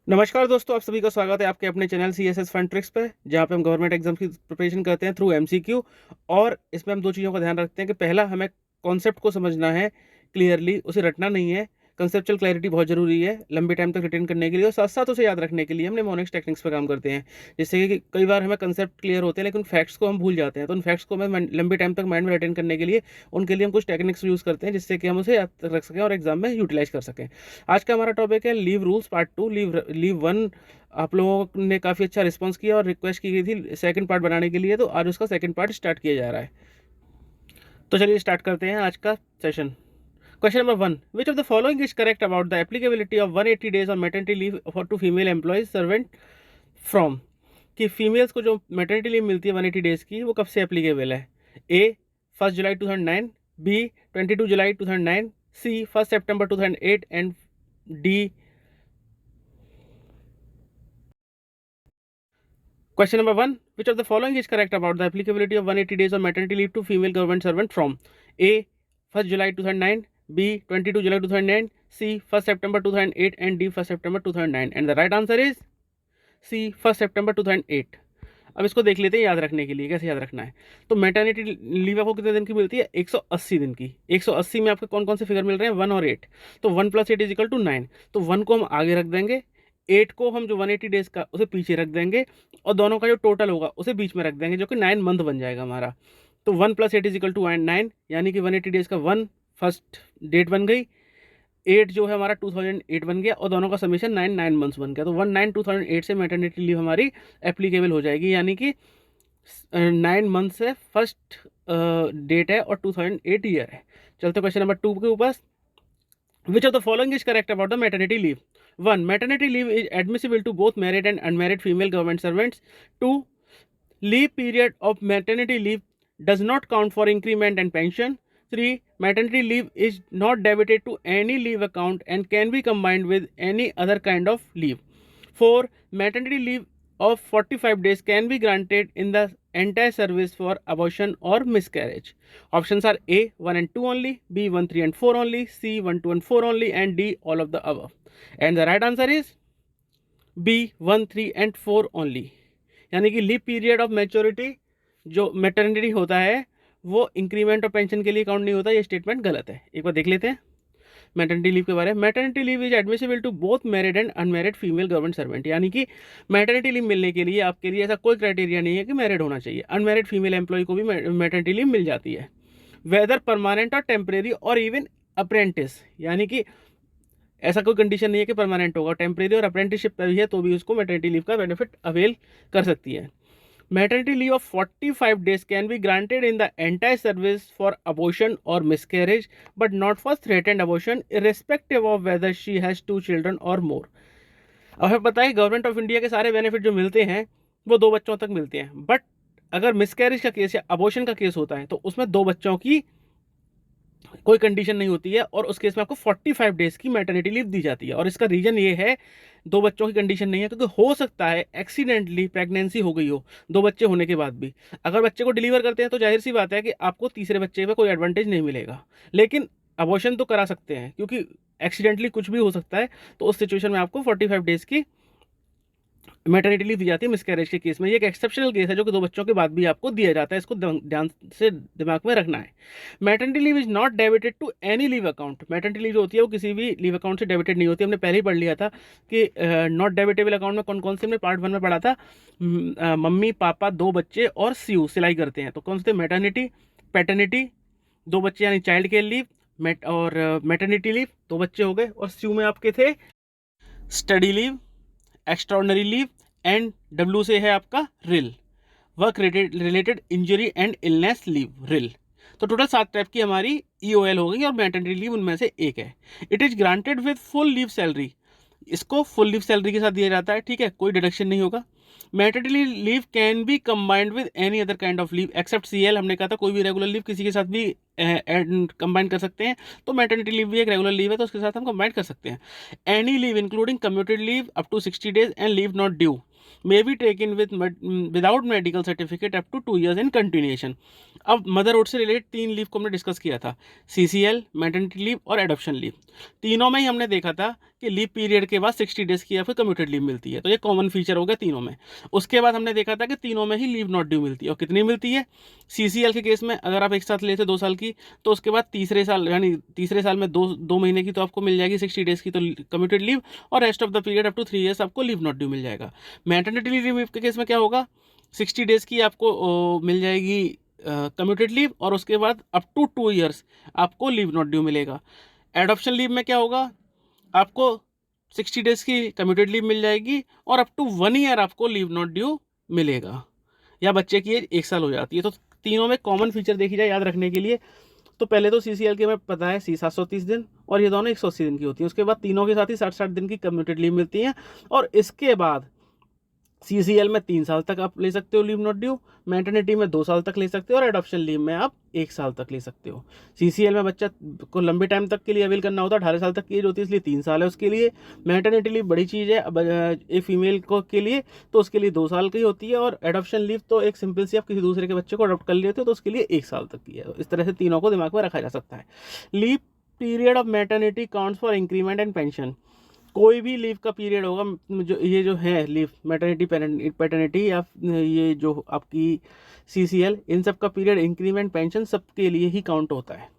नमस्कार दोस्तों, आप सभी का स्वागत है आपके अपने चैनल CSS फन ट्रिक्स पे, जहाँ पे हम गवर्नमेंट एग्जाम की प्रिपरेशन करते हैं थ्रू MCQ। और इसमें हम दो चीज़ों का ध्यान रखते हैं कि पहला हमें कॉन्सेप्ट को समझना है क्लियरली, उसे रटना नहीं है। कंसेप्चुअल क्लैरिटी बहुत ज़रूरी है लंबे टाइम तक रिटेन करने के लिए, और साथ साथ उसे याद रखने के लिए हम निमोनिक्स टेक्निक्स पर काम करते हैं। जिससे कि कई बार हमें कंसेप्ट क्लियर होते हैं लेकिन फैक्ट्स को हम भूल जाते हैं, तो उन फैक्ट्स को हमें लंबे टाइम तक माइंड में रिटेन करने के लिए उनके लिए हम कुछ टेक्निक्स यूज़ करते हैं, जिससे कि हम उसे याद रख सकें और एग्जाम में यूटिलाइज कर सकें। आज का हमारा टॉपिक है लीव रूल्स पार्ट 2, लीव 1। आप लोगों ने काफ़ी अच्छा रिस्पांस किया और रिक्वेस्ट की गई थी सेकंड पार्ट बनाने के लिए, तो आज उसका सेकंड पार्ट स्टार्ट किया जा रहा है। तो चलिए स्टार्ट करते हैं आज का session. Question number 1, which of the following is correct about the applicability of 180 days of maternity leave for to female employees servant from. कि फीमेल्स को जो मैटरनिटी लीव मिलती है 180 डेज की, वो कब से एप्लीकेबल है? A 1 July 2009, B 22 July 2009, C 1 September 2008 and D. Question number 1, which of the following is correct about the applicability of 180 days of maternity leave to female government servant from? A 1 July 2009, B 22 July 2009, C 1 September 2008 and D 1 September 2009, and the right answer is C 1 September 2008। अब इसको देख लेते हैं याद रखने के लिए कैसे याद रखना है। तो मैटरनिटी लीव आपको कितने दिन की मिलती है? 180 दिन की। 180 में आपको कौन कौन से फिगर मिल रहे हैं? 1 और 8। तो 1 + 8 = 9। तो 1 को हम आगे रख देंगे, 8 को हम जो 180 डेज का उसे पीछे रख देंगे, और दोनों का जो टोटल होगा उसे बीच में रख देंगे, जो कि 9 मंथ बन जाएगा हमारा। तो 1 + 8 = 9, यानी कि 180 डेज का 1 फर्स्ट डेट बन गई, 8 जो है हमारा 2008 बन गया, और दोनों का समीशन 9 मंथ्स बन गया। तो 1/9/2008 से मैटरनिटी लीव हमारी एप्लीकेबल हो जाएगी, यानी कि 9 मंथ से फर्स्ट डेट है और 2008 ईयर है। चलते क्वेश्चन नंबर 2 के ऊपर। Which of the following is correct about the maternity leave? 1, maternity leave is admissible to both married and unmarried female government servants. 2, leave period of maternity leave does not count for increment and pension. 3, maternity leave is not debited to any leave account and can be combined with any other kind of leave. 4, maternity leave of 45 days can be granted in the entire service for abortion or miscarriage. Options are A 1 and 2 only, B 1 3 and 4 only, C 1 2 and 4 only, and D all of the above. And the right answer is B 1 3 and 4 only। यानी कि leave period of maturity जो maternity होता है वो increment और pension के लिए count नहीं होता। ये स्टेटमेंट गलत है। एक बार देख लेते हैं मैटरनिटी लीव के बारे में। Maternity leave is admissible to both married and unmarried female government servant, यानी कि मैटरनिटी लीव मिलने के लिए आपके लिए ऐसा कोई क्राइटेरिया नहीं है कि मैरिड होना चाहिए। अनमैरिड फीमेल एम्प्लॉय को भी मैटरनिटी लीव मिल जाती है, वेदर परमानेंट और टेम्परेरी और इवन अप्रेंटिस, यानी कि ऐसा कोई कंडीशन नहीं है कि परमानेंट होगा, टेम्परेरी और अप्रेंटिसशिप पर भी है तो भी उसको मैटरनिटी लीव का बेनिफिट अवेल कर सकती है। Maternity leave of 45 days can be granted in the entire service for abortion और miscarriage, but not for threatened abortion, irrespective of whether she has 2 children और मोर। अब हमें पता है गवर्नमेंट ऑफ इंडिया के सारे बेनिफिट जो मिलते हैं वो 2 बच्चों तक मिलते हैं, बट अगर मिसकैरेज का केस या अबॉर्शन का केस होता है तो उसमें 2 बच्चों की कोई कंडीशन नहीं होती है, और उस केस में आपको 45 डेज की मैटरनिटी लीव दी जाती है। और इसका रीजन ये है, 2 बच्चों की कंडीशन नहीं है क्योंकि हो सकता है एक्सीडेंटली प्रेगनेंसी हो गई हो 2 बच्चे होने के बाद भी। अगर बच्चे को डिलीवर करते हैं तो जाहिर सी बात है कि आपको तीसरे बच्चे पे कोई एडवांटेज नहीं मिलेगा, लेकिन अबॉर्शन तो करा सकते हैं क्योंकि एक्सीडेंटली कुछ भी हो सकता है। तो उस सिचुएशन में आपको 45 डेज की मैटरनिटी लीव दी जाती है मिसकैरेज के केस में। ये एक एक्सेप्शनल केस है जो कि 2 बच्चों के बाद भी आपको दिया जाता है, इसको ध्यान से दिमाग में रखना है। Maternity leave is not debited to any leave account. Maternity leave जो होती है वो किसी भी लीव अकाउंट से डेबिटेड नहीं होती। हमने पहले ही पढ़ लिया था कि नॉट डेबिटेबल अकाउंट में कौन कौन से, हमने पार्ट 1 में पढ़ा था। मम्मी पापा 2 बच्चे और सीयू सिलाई करते हैं, तो कौन से थे? मैटरनिटी, पैटर्निटी 2 बच्चे यानी चाइल्ड केयर लीव, और मैटरनिटी लीव 2 बच्चे हो गए, और सीयू में आपके थे study leave, extraordinary leave, and W से है आपका RIL, work related injury and illness leave, RIL. तो टोटल 7 टाइप की हमारी EOL हो गई और मैटरनिटी लीव उनमें से एक है। It is granted with full leave salary, इसको फुल लीव सैलरी के साथ दिया जाता है, ठीक है, कोई डिडक्शन नहीं होगा। Maternity leave can be combined with any other kind of leave except CL। हमने कहा था कोई भी रेगुलर लीव किसी के साथ भी कंबाइन कर सकते हैं, तो मैटरनिटी लीव भी एक रेगुलर लीव है तो उसके साथ हम कंबाइन कर सकते हैं। Any leave including commuted leave up to 60 days and leave not due may be taken without medical certificate up to 2 years in continuation. अब मदरहुड से रिलेटेड 3 लीव को हमने डिस्कस किया था, CCL, मैटरनिटी लीव और एडॉप्शन लीव। तीनों में ही हमने देखा था कि लीव पीरियड के बाद 60 डेज की आपको कम्यूटेड लीव मिलती है। तो ये कॉमन फीचर हो गया तीनों में। उसके बाद हमने देखा था कि तीनों में ही लीव नॉट ड्यू मिलती है। और कितनी मिलती है? CCL के केस में अगर आप एक साथ लेते 2 साल की, तो उसके बाद तीसरे साल यानी तीसरे साल में 2 महीने की तो आपको मिल जाएगी 60 डेज की तो कम्यूटेड लीव, और rest of the period up to 3 years आपको लीव नॉट ड्यू मिल जाएगा। मैटरनिटी लीव के केस में क्या होगा? 60 डेज की आपको मिल जाएगी कम्यूटेड लीव, और उसके बाद अप टू 2 ईयर्स आपको लीव नॉट ड्यू मिलेगा। एडॉप्शन लीव में क्या होगा? आपको 60 डेज की कम्यूटेड लीव मिल जाएगी और अप टू 1 ईयर आपको लीव नॉट ड्यू मिलेगा, या बच्चे की एज 1 साल हो जाती है। तो तीनों में कॉमन फीचर देखी जाए याद रखने के लिए, तो पहले तो CCL के में पता है 730 दिन, और ये दोनों 180 दिन की होती है। उसके बाद तीनों के साथ ही 60-60 दिन की कम्यूटेड लीव मिलती है। और इसके बाद CCL में 3 साल तक आप ले सकते हो लीव नॉट ड्यू, मैटरनिटी में 2 साल तक ले सकते हो, और एडॉप्शन लीव में आप 1 साल तक ले सकते हो। CCL में बच्चा को लंबे टाइम तक के लिए अवेल करना होता है, 18 साल तक की एज होती है, इसलिए 3 साल है उसके लिए। मैटरनिटी लीव बड़ी चीज़ है एक फीमेल को के लिए, तो उसके लिए 2 साल की होती है। और एडॉप्शन लीव तो एक सिंपल सी आप किसी दूसरे के बच्चे को अडॉप्ट कर लेते हो तो उसके लिए 1 साल तक की है। इस तरह से तीनों को दिमाग में रखा जा सकता है। Leave period of maternity counts for increment and pension. कोई भी लीव का पीरियड होगा, जो है लीव मैटरनिटी पैटर्निटी या ये जो आपकी CCL, इन सब का पीरियड इंक्रीमेंट पेंशन सबके लिए ही काउंट होता है।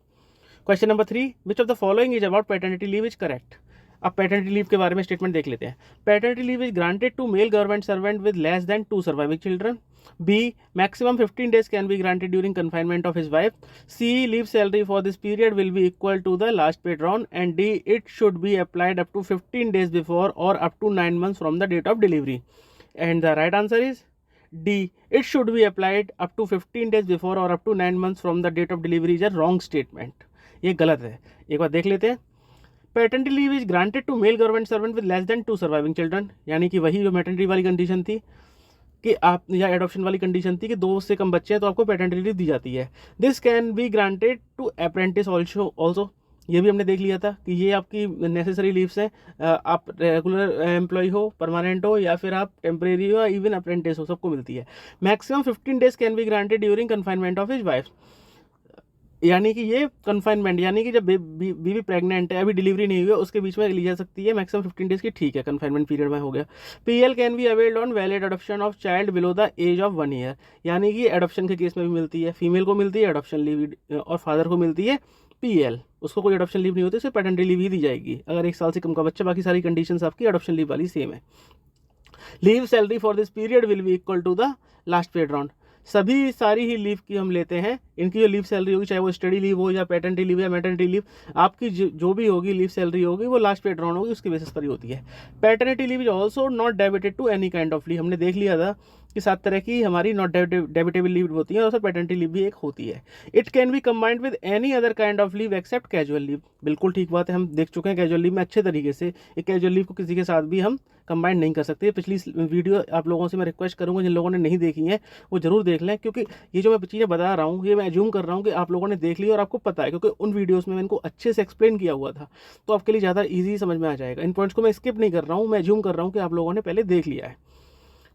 Question number 3, which of the following is about paternity leave is correct. अब पैटर्निटी लीव के बारे में स्टेटमेंट देख लेते हैं। Paternity leave is granted to male government servant with less than 2 surviving children. B, maximum 15 days can be granted during confinement of his wife. C, leave salary for this period will be equal to the last paid drawn. And D, it should be applied up to 15 days before or up to 9 months from the date of delivery. And the right answer is D, it should be applied up to 15 days before or up to 9 months from the date of delivery is a wrong statement. ये गलत है, एक बार देख लेते हैं। Paternity leave is granted to male government servant with less than 2 surviving children, यानी कि वही जो मैटरनिटी वाली कंडीशन थी कि आप, या एडॉप्शन वाली कंडीशन थी कि 2 से कम बच्चे हैं तो आपको पैटर्निटी लीव दी जाती है। This can be granted to apprentice also, ये भी हमने देख लिया था कि ये आपकी नेसेसरी लीव्स हैं। आप रेगुलर एम्प्लॉय हो, परमानेंट हो, या फिर आप टेम्परेरी हो, या इवन अप्रेंटिस हो, सबको मिलती है। Maximum 15 days can be granted during confinement of his wife, यानी कि ये कन्फाइनमेंट, यानी कि जब बीवी प्रेग्नेंट है, अभी डिलीवरी नहीं हुई है, उसके बीच में ली जा सकती है। मैक्सिमम 15 डेज की, ठीक है, कन्फाइनमेंट पीरियड में हो गया। PL can be availed on valid adoption of child below the age of 1 year, यानी कि एडॉप्शन के केस में भी मिलती है। फीमेल को मिलती है एडॉप्शन लीव, और फादर को मिलती है PL। उसको कोई एडॉप्शन लीव नहीं होती, उसे पैटर्निटी लीव ही दी जाएगी अगर 1 साल से कम का बच्चा। बाकी सारी कंडीशंस आपकी एडॉप्शन लीव वाली सेम है। Leave salary for this period will be equal to the last paid round. सभी सारी ही लीव की हम लेते हैं, इनकी जो लीव सैलरी होगी, चाहे वो स्टडी लीव हो या पैटर्निटी लीव या मैटरनिटी लीव, आपकी जो भी होगी लीव सैलरी होगी वो लास्ट पेड राउंड होगी, उसके बेसिस पर ही होती है। Paternity leave is also not debited to any kind of leave, हमने देख लिया था कि 7 तरह की हमारी नॉट डेबिटेबल लीव होती है, और उसमें पैटर्निटी लीव भी एक होती है। It can be combined with any other kind of leave except casual leave, बिल्कुल ठीक बात है, हम देख चुके हैं कैजुअल लीव में अच्छे तरीके से। एक कैजुअल लीव को किसी के साथ भी हम कंबाइन नहीं कर सकते। पिछली वीडियो आप लोगों से मैं रिक्वेस्ट करूंगा, जिन लोगों ने नहीं देखी है वो जरूर देख लें, क्योंकि ये जो मैं चीज़ें बता रहा हूँ ये मैं एज्यूम कर रहा हूँ कि आप लोगों ने देख ली और आपको पता है, क्योंकि उन वीडियोस में मैंने इनको अच्छे से एक्सप्लेन किया हुआ था, तो आपके लिए ज़्यादा ईजी समझ में आ जाएगा। इन पॉइंट्स को मैं स्किप नहीं कर रहा हूँ, मैं एज्यूम कर रहा हूँ कि आप लोगों ने पहले देख लिया है।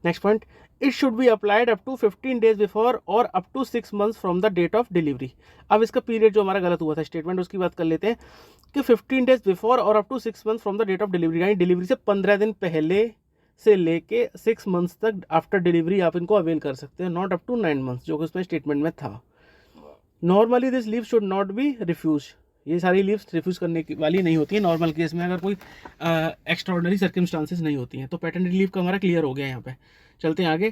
Next point, it should be applied up to 15 days before और up to 6 months from the date of delivery. अब इसका पीरियड जो हमारा गलत हुआ था स्टेटमेंट, उसकी बात कर लेते हैं कि 15 डेज बिफोर और up to 6 months from the date of delivery, यानी डिलीवरी से 15 दिन पहले से लेके 6 मंथ्स तक आफ्टर डिलीवरी आप इनको अवेल कर सकते हैं, नॉट अप टू 9 मंथ्स जो कि उसमें स्टेटमेंट में था। Normally this leave should not be refuse, ये सारी लीव्स रिफ्यूज करने की वाली नहीं होती है नॉर्मल केस में, अगर कोई एक्स्ट्राऑर्डिनरी सर्कमस्टांसेस नहीं होती हैं। तो पैटर्निटी लीव का हमारा क्लियर हो गया यहाँ पे। चलते हैं आगे।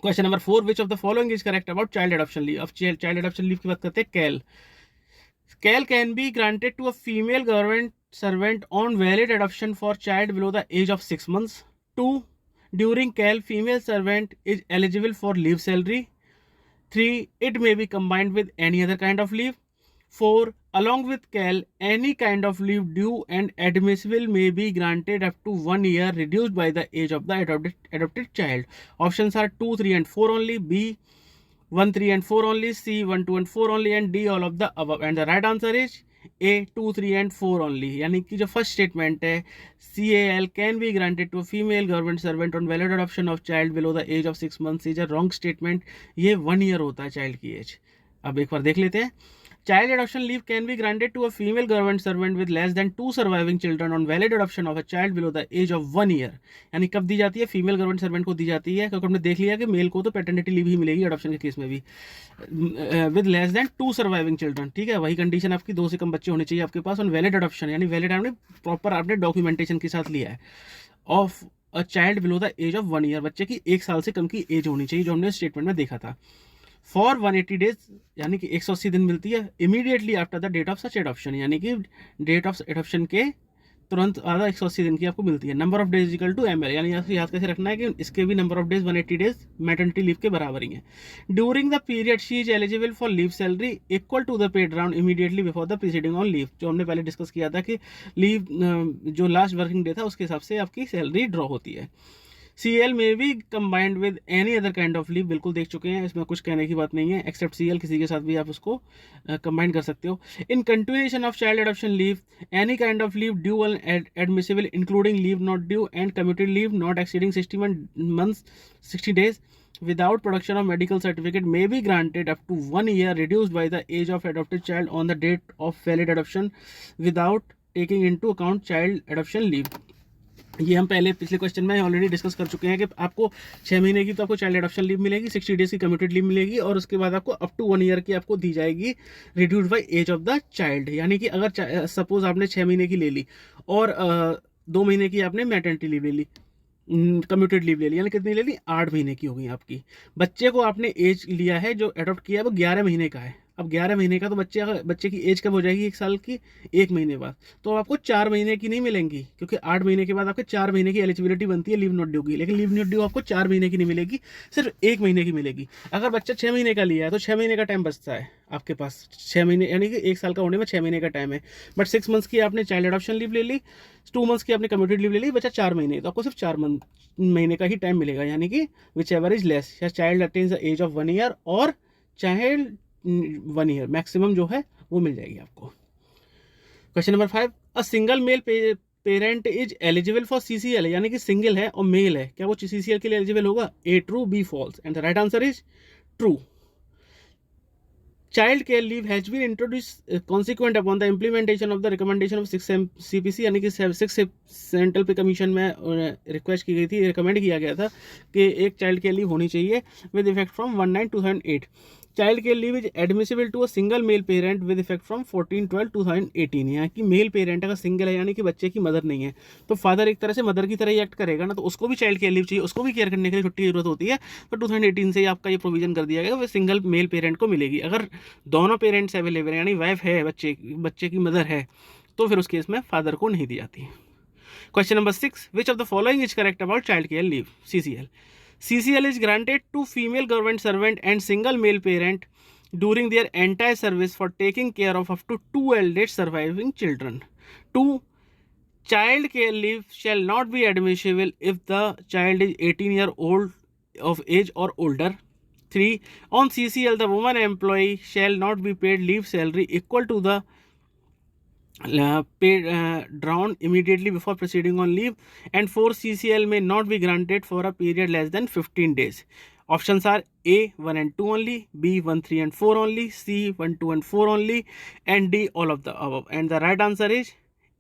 Question number 4, which of the following is correct about child adoption leave. अब चाइल्ड एडॉप्शन लीव की बात करते हैं। CAL can be granted to a female government servant on valid adoption for child below the age of 6 months. 2, during CAL female servant is eligible for leave salary. 3, it may be combined with any other kind of leave. 4, along with CAL, any kind of leave due and admissible may be granted up to 1 year reduced by the age of the adopted child. Options are 2, 3 and 4 only, B 1, 3 and 4 only, C 1, 2 and 4 only, and D all of the above. And the right answer is A 2, 3 and 4 only. यानी कि जो first statement है CAL can be granted to female government servant on valid adoption of child below the age of 6 months is a wrong statement. ये 1 year होता है child की as. अब एक बार देख लेते हैं। Child adoption leave can be granted to a female government servant with less than 2 surviving children on valid adoption of a child below the age of 1 year. यानी कब दी जाती है? फीमेल गवर्नमेंट सर्वेंट को दी जाती है, क्योंकि हमने देख लिया कि मेल को तो पैटर्निटी लीव ही मिलेगी अडॉप्शन के केस में भी, with less than 2 surviving children. ठीक है, वही कंडीशन आपकी 2 से कम बच्चे होने चाहिए आपके पास ऑन वैलिड अडॉप्शन, यानी वैलिड आपने प्रॉपर आपने डॉक्यूमेंटेशन के साथ लिया है, of a child below the age of 1 year, बच्चे की 1 साल से कम की एज होनी चाहिए, जो हमने स्टेटमेंट में देखा था। फॉर 180 डेज, यानी कि 180 दिन मिलती है immediately after the date of such adoption, यानी कि डेट ऑफ एडॉप्शन के तुरंत आधा 180 दिन की आपको मिलती है। Number of days equal to ML, यानी यहाँ से याद कैसे रखना है कि इसके भी number of days 180 days maternity leave के बराबर ही है। During the period she is eligible for leave salary equal to the paid round immediately before the preceding on leave, जो हमने पहले डिस्कस किया था कि लीव जो लास्ट वर्किंग डे था उसके हिसाब से आपकी सैलरी ड्रॉ होती है। CL में भी combined with any other kind of leave, बिल्कुल देख चुके हैं, इसमें कुछ कहने की बात नहीं है, एक्सेप्ट CL, किसी के साथ भी आप उसको कंबाइन कर सकते हो। In continuation of child adoption leave, any kind of leave due and admissible including leave not due and commuted leave not exceeding 60 days without production of medical certificate may be granted up to 1 year reduced by the age of adopted child on the date of valid adoption without taking into account child adoption leave। ये हम पहले पिछले question में already discuss कर चुके हैं कि आपको 6 महीने की तो आपको चाइल्ड एडॉप्शन लीव मिलेगी, 60 डेज की कम्यूटेड लीव मिलेगी, और उसके बाद आपको अप टू 1 ईयर की आपको दी जाएगी reduce by age of the child. यानी कि अगर सपोज आपने 6 महीने की ले ली और 2 महीने की आपने मैटर्निटी लीव ले ली, कम्यूटेड लीव ले ली, यानी कितनी ले ली? 8 महीने की हो गई आपकी। बच्चे को आपने एज लिया है जो अडॉप्ट किया है वो 11 महीने का है। अब 11 महीने का तो बच्चे की एज कब हो जाएगी? 1 साल की 1 महीने बाद। तो आपको 4 महीने की नहीं मिलेंगी, क्योंकि 8 महीने के बाद आपके 4 महीने की एलिजिबिलिटी बनती है लीव नॉट ड्यू की, लेकिन लीव नॉट ड्यू आपको 4 महीने की नहीं मिलेगी, सिर्फ 1 महीने की मिलेगी। अगर बच्चा 6 महीने का लिया है तो 6 महीने का टाइम बचता है आपके पास, 6 महीने, यानी कि 1 साल का होने में 6 महीने का टाइम है। बट 6 मंथ्स की आपने चाइल्ड एडॉप्शन लीव ले ली, 2 मंथ्स की आपने कम्यूटेड लीव ले ली, बचा 4 महीने, तो आपको सिर्फ 4 महीने का ही टाइम मिलेगा, यानी कि विच एवर इज लेस, या child attains the age of 1 year और चाइल्ड 1 ईयर मैक्सिमम जो है वो मिल जाएगी आपको। Question number 5, a single male parent is eligible for CCL, यानी कि सिंगल है और मेल है, क्या वो CCL के लिए एलिजिबल होगा? A true, B false, and the right answer is true. Child care leave has been introduced consequent upon the implementation of the recommendation of 6 CPC, यानी कि 6 सेंट्रल पे कमीशन में रिक्वेस्ट की गई थी, रिकमेंड किया गया था कि एक चाइल्ड केयर लीव होनी चाहिए with effect from 19/2008। Child care leave is admissible to a single male parent with effect from 14/12/2018। यहाँ की मेल पेरेंट अगर सिंगल है, यानी कि बच्चे की मदर नहीं है, तो फादर एक तरह से मदर की तरह ही एक्ट करेगा ना, तो उसको भी चाइल्ड केयर लीव चाहिए, उसको भी केयर करने के लिए छुट्टी की जरूरत होती है। तो 2018 से आपका ये प्रोविजन कर दिया गया, वो सिंगल मेल पेरेंट को मिलेगी। अगर दोनों पेरेंट्स अवेलेबल है, यानी वाइफ है, बच्चे की मदर है, तो फिर उस केस में फादर को नहीं दी जाती। Question number 6, which of the following is correct about child care leave? CCL is granted to female government servant and single male parent during their entire service for taking care of up to 2 eldest surviving children. 2. Child care leave shall not be admissible if the child is 18 years old of age or older. 3. On CCL, the woman employee shall not be paid leave salary equal to the paid drawn immediately before proceeding on leave. And 4. CCL may not be granted for a period less than 15 days. Options are A 1 and 2 only, B 1, 3 and 4 only, C 1, 2 and 4 only, and D all of the above. And the right answer is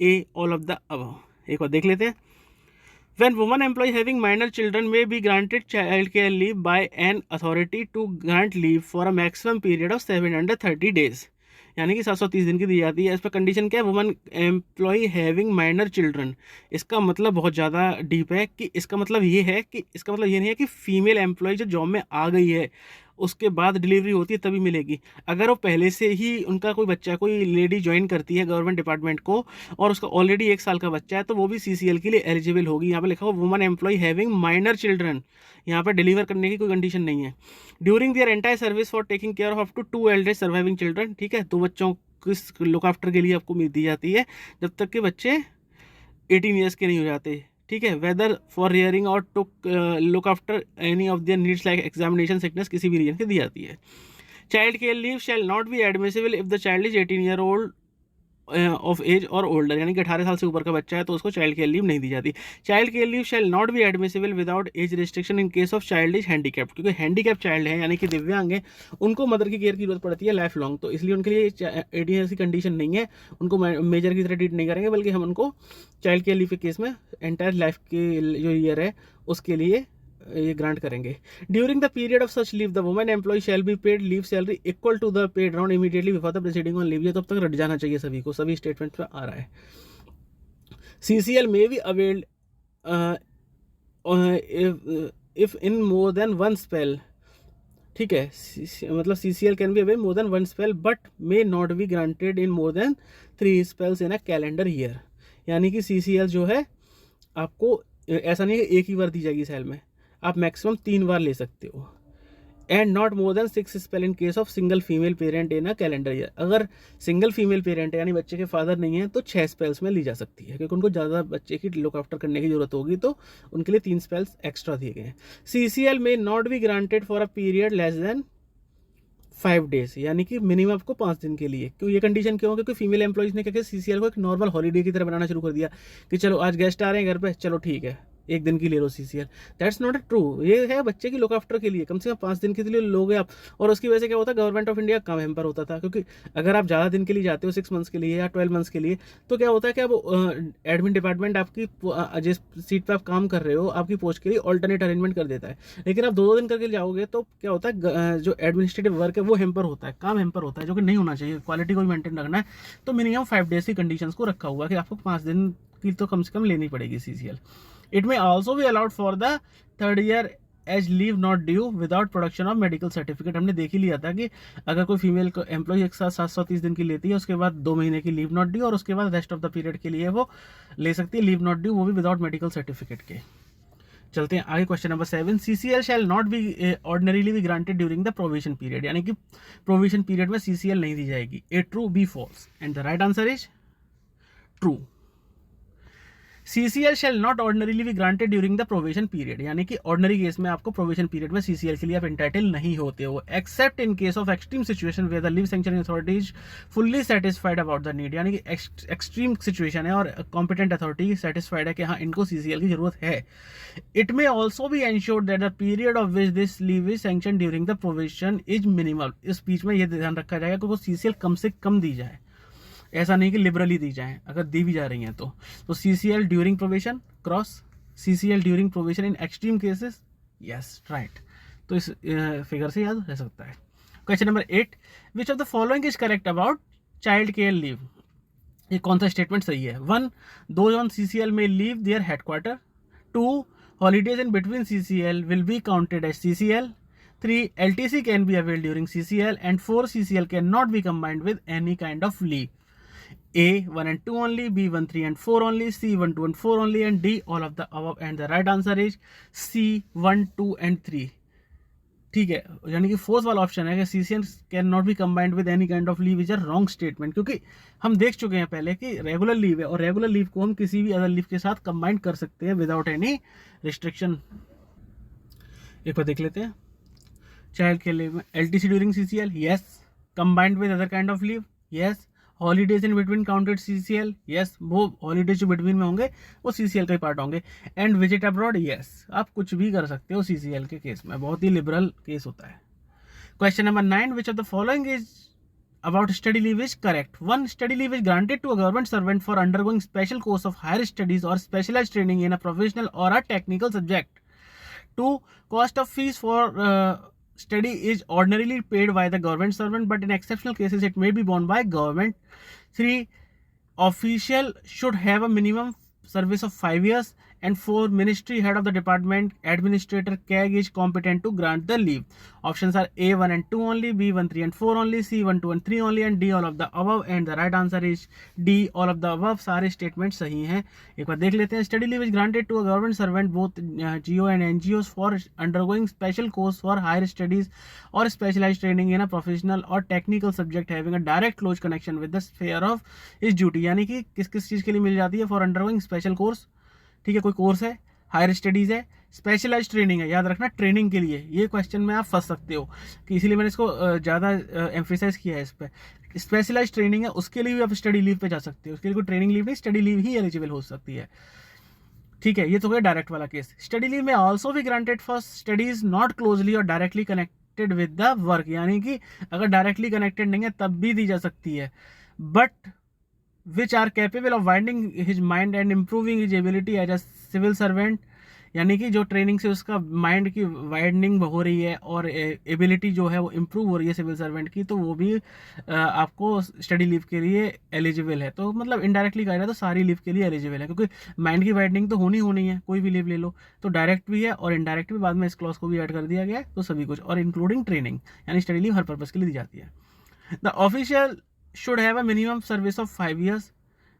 A all of the above. एक बार देख लेते हैं। When woman employee having minor children may be granted child care leave by an authority to grant leave for a maximum period of 730 days, यानी कि 730 दिन की दी जाती है। इस पर कंडीशन क्या है? Woman employee having minor children. इसका मतलब बहुत ज़्यादा डीप है, कि इसका मतलब ये है कि इसका मतलब ये नहीं है कि फीमेल एम्प्लॉय जो जॉब में आ गई है उसके बाद डिलीवरी होती है तभी मिलेगी। अगर वो पहले से ही उनका कोई बच्चा, कोई लेडी ज्वाइन करती है गवर्नमेंट डिपार्टमेंट को और उसका ऑलरेडी 1 साल का बच्चा है, तो वो भी CCL के लिए एलिजिबल होगी। यहाँ पे लिखा हुआ woman employee having minor children, यहाँ पर डिलीवर करने की कोई कंडीशन नहीं है। During their entire service for taking care of to 2 eldest surviving children, ठीक है, 2 बच्चों किस लुक आफ्टर के लिए आपको दी जाती है जब तक कि बच्चे 18 ईयर्स के नहीं हो जाते, ठीक है। वेदर फॉर रियरिंग और to look after any of their needs like examination, sickness, किसी भी रीजन की दी जाती है। Child care leave shall not be admissible if the child is 18 year old of age और ओल्डर, यानी कि 18 साल से ऊपर का बच्चा है तो उसको चाइल्ड केयर लीव नहीं दी जाती। Child care leave shall not be admissible without age restriction in case of child is handicapped, क्योंकि हैंडीकैप चाइल्ड है यानी कि दिव्यांग है, उनको मदर की केयर की जरूरत पड़ती है लाइफ लॉन्ग, तो इसलिए उनके लिए 18 ईयर्स की कंडीशन नहीं है, उनको मेजर की तरह ट्रीट नहीं करेंगे, बल्कि हम उनको चाइल्ड केयर लीव के केस में एंटायर लाइफ के जो ईयर है उसके लिए ये ग्रांट करेंगे। During the period of such leave the women employee shall be paid leave salary equal to the paid round immediately before the proceeding on leave. ये तब तक रट जाना चाहिए सभी को, सभी स्टेटमेंट में आ रहा है। CCL may be availed if in more than one spell, ठीक है, मतलब CCL can be avail more than one spell but may not be granted in more than 3 spells in a calendar year, यानी कि CCL जो है आपको ऐसा नहीं है कि एक ही बार दी जाएगी साल में, आप मैक्सिमम 3 बार ले सकते हो। And not more than 6 spell in case of single female parent in a calendar year, अगर सिंगल फीमेल पेरेंट है यानी बच्चे के फादर नहीं है तो 6 स्पेल्स में ली जा सकती है, क्योंकि उनको ज़्यादा बच्चे की लुक आफ्टर करने की जरूरत होगी तो उनके लिए 3 स्पेल्स एक्स्ट्रा दिए गए हैं। CCL में not be granted for a period less than 5 days, यानी कि मिनिमम आपको 5 दिन के लिए। क्यों ये कंडीशन क्यों? क्योंकि फीमेल एम्प्लॉइज ने क्या किया, CCL को एक नॉर्मल हॉलीडे की तरह बनाना शुरू कर दिया कि चलो आज गेस्ट आ रहे हैं घर पे, चलो ठीक है 1 दिन की ले लो CCL। दैट्स नॉट ट्रू, ये है बच्चे की लुक आफ्टर के लिए, कम से कम 5 दिन के लिए लोगे आप। और उसकी वजह से क्या होता है, government of India come hamper होता था, क्योंकि अगर आप ज़्यादा दिन के लिए जाते हो 6 मंथ्स के लिए या 12 मंथ्स के लिए, तो क्या होता है कि अब एडमिन डिपार्टमेंट आपकी जिस सीट पर आप काम कर रहे हो आपकी पोस्ट के लिए ऑल्टरनेट अरेंजमेंट कर देता है। लेकिन आप 2 दिन करके जाओगे तो क्या होता है, जो एडमिनिस्ट्रेटिव वर्क है वो हेम्पर होता है, काम हेम्पर होता है, जो कि नहीं होना चाहिए, क्वालिटी को भी मेंटेन रखना है। तो मिनिमम 5 डेज की कंडीशंस को रखा हुआ है कि आपको 5 दिन की तो कम से कम लेनी पड़ेगी CCL। It may also be allowed for the 3rd year as leave not due without production of medical certificate। हमने देख ही लिया था कि अगर कोई फीमेल एम्प्लॉय एक साथ 730 दिन की लेती है, उसके बाद 2 महीने की लीव नॉट ड्यू और उसके बाद रेस्ट ऑफ द पीरियड के लिए वो ले सकती है लीव नॉट ड्यू, वो भी विदाउट मेडिकल सर्टिफिकेट के। चलते हैं आगे, question number 7। CCL shall not be ordinarily be granted during the provision period, यानी कि प्रोविजन पीरियड में CCL नहीं दी जाएगी। A true, B false, and the right answer is true. CCL shall not ordinarily be granted during the provision period, यानी कि ordinary case में आपको प्रोविजन पीरियड में CCL के लिए आप एंटाइटल नहीं होते हो, except in case of extreme situation where the leave sanctioning authority is fully satisfied about the need, यानी कि एक्सट्रीम सिचुएशन है और कॉम्पिटेंट अथॉरिटी सेटिस्फाइड है कि हाँ इनको CCL की जरूरत है। It may also be ensured that the period of which this leave is sanction during the provision is minimal, इस बीच में यह ध्यान रखा जाएगा कि वो CCL कम से कम दी जाए, ऐसा नहीं कि लिबरली दी जाए, अगर दी भी जा रही हैं तो CCL during provision cross CCL during provision in extreme cases, yes right, तो इस फिगर से याद रह सकता है। Question number 8, which of the following is correct about child care leave, ये कौन सा स्टेटमेंट सही है? 1, those on CCL may leave their headquarter। 2, holidays in between CCL will be counted as CCL। 3, LTC can be availed during CCL, and 4, CCL cannot be combined with any kind of leave। A 1 and 2 only, B 1 3 and 4 only, C 1 2 and 4 only, and D all of the above, and the right answer is C 1 2 and 3। ठीक है, यानी कि fourth वाला option है कि CCL can not B combined with any kind of leave is a wrong statement, क्योंकि हम देख चुके हैं पहले कि रेगुलर लीव है और रेगुलर लीव को हम किसी भी अदर लीव के साथ कंबाइन कर सकते हैं विदाउट एनी रिस्ट्रिक्शन। एक बार देख लेते हैं, चाइल्ड के लिए LTC during CCL, yes. Combined with other kind of leave, yes. Holidays in between counted CCL, yes, वो हॉलीडेज जो बिटवीन में होंगे वो CCL का ही पार्ट होंगे। एंड विजिट अब्रॉड, यस, आप कुछ भी कर सकते हो CCL के केस में, बहुत ही लिबरल केस होता है। Question number 9, which of the following is about study leave is correct? 1, study leave is granted to a government servant for undergoing special course of higher studies or specialized training in a professional or a technical subject। 2, cost of fees for study is ordinarily paid by the government servant, but in exceptional cases it may be borne by government। 3, official should have a minimum service of 5 years। and 4, ministry head of the department administrator CAG is competent to grant the leave। Options are A 1 and 2 only, B 1 3 and 4 only, C 1 2 and 3 only, and D all of the above, and the right answer is D all of the above। सारे statement सही हैं। एक बार देख लेते हैं। Study leave is granted to a government servant both GO and NGOs for undergoing special course for higher studies or specialized training in a professional or technical subject having a direct close connection with the sphere of his duty, यानी कि किस किस चीज़ के लिए मिल जाती है? For undergoing special course, ठीक है, कोई कोर्स है, हायर स्टडीज़ है स्पेशलाइज्ड ट्रेनिंग है, याद रखना ट्रेनिंग के लिए, ये क्वेश्चन में आप फंस सकते हो कि इसीलिए मैंने इसको ज़्यादा एम्फेसाइज किया है इस पर। स्पेशलाइज्ड ट्रेनिंग है, उसके लिए भी आप स्टडी लीव पे जा सकते हो, उसके लिए कोई ट्रेनिंग लीव नहीं, स्टडी लीव ही एलिजिबल हो सकती है। ठीक है, ये तो गया डायरेक्ट वाला केस। स्टडी लीव में ऑल्सो भी granted for studies not closely और directly connected with the work, यानी कि अगर डायरेक्टली कनेक्टेड नहीं है तब भी दी जा सकती है, but which are capable of widening his mind and improving his ability as a civil servant, यानी कि जो ट्रेनिंग से उसका माइंड की वाइडनिंग हो रही है और एबिलिटी जो है वो इम्प्रूव हो रही है सिविल सर्वेंट की, तो वो भी आपको स्टडी लीव के लिए एलिजिबल है। तो मतलब इनडायरेक्टली कह रहा है तो सारी लीव के लिए एलिजिबल है, क्योंकि माइंड की वाइडनिंग तो होनी है, कोई भी लीव ले लो, तो डायरेक्ट भी है और इनडायरेक्ट भी, बाद में इस क्लॉज को भी ऐड कर दिया गया है, तो सभी कुछ, और इंक्लूडिंग ट्रेनिंग, यानी स्टडी लीव हर पर्पज़ के लिए दी जाती है। The official should have a minimum service of 5 years,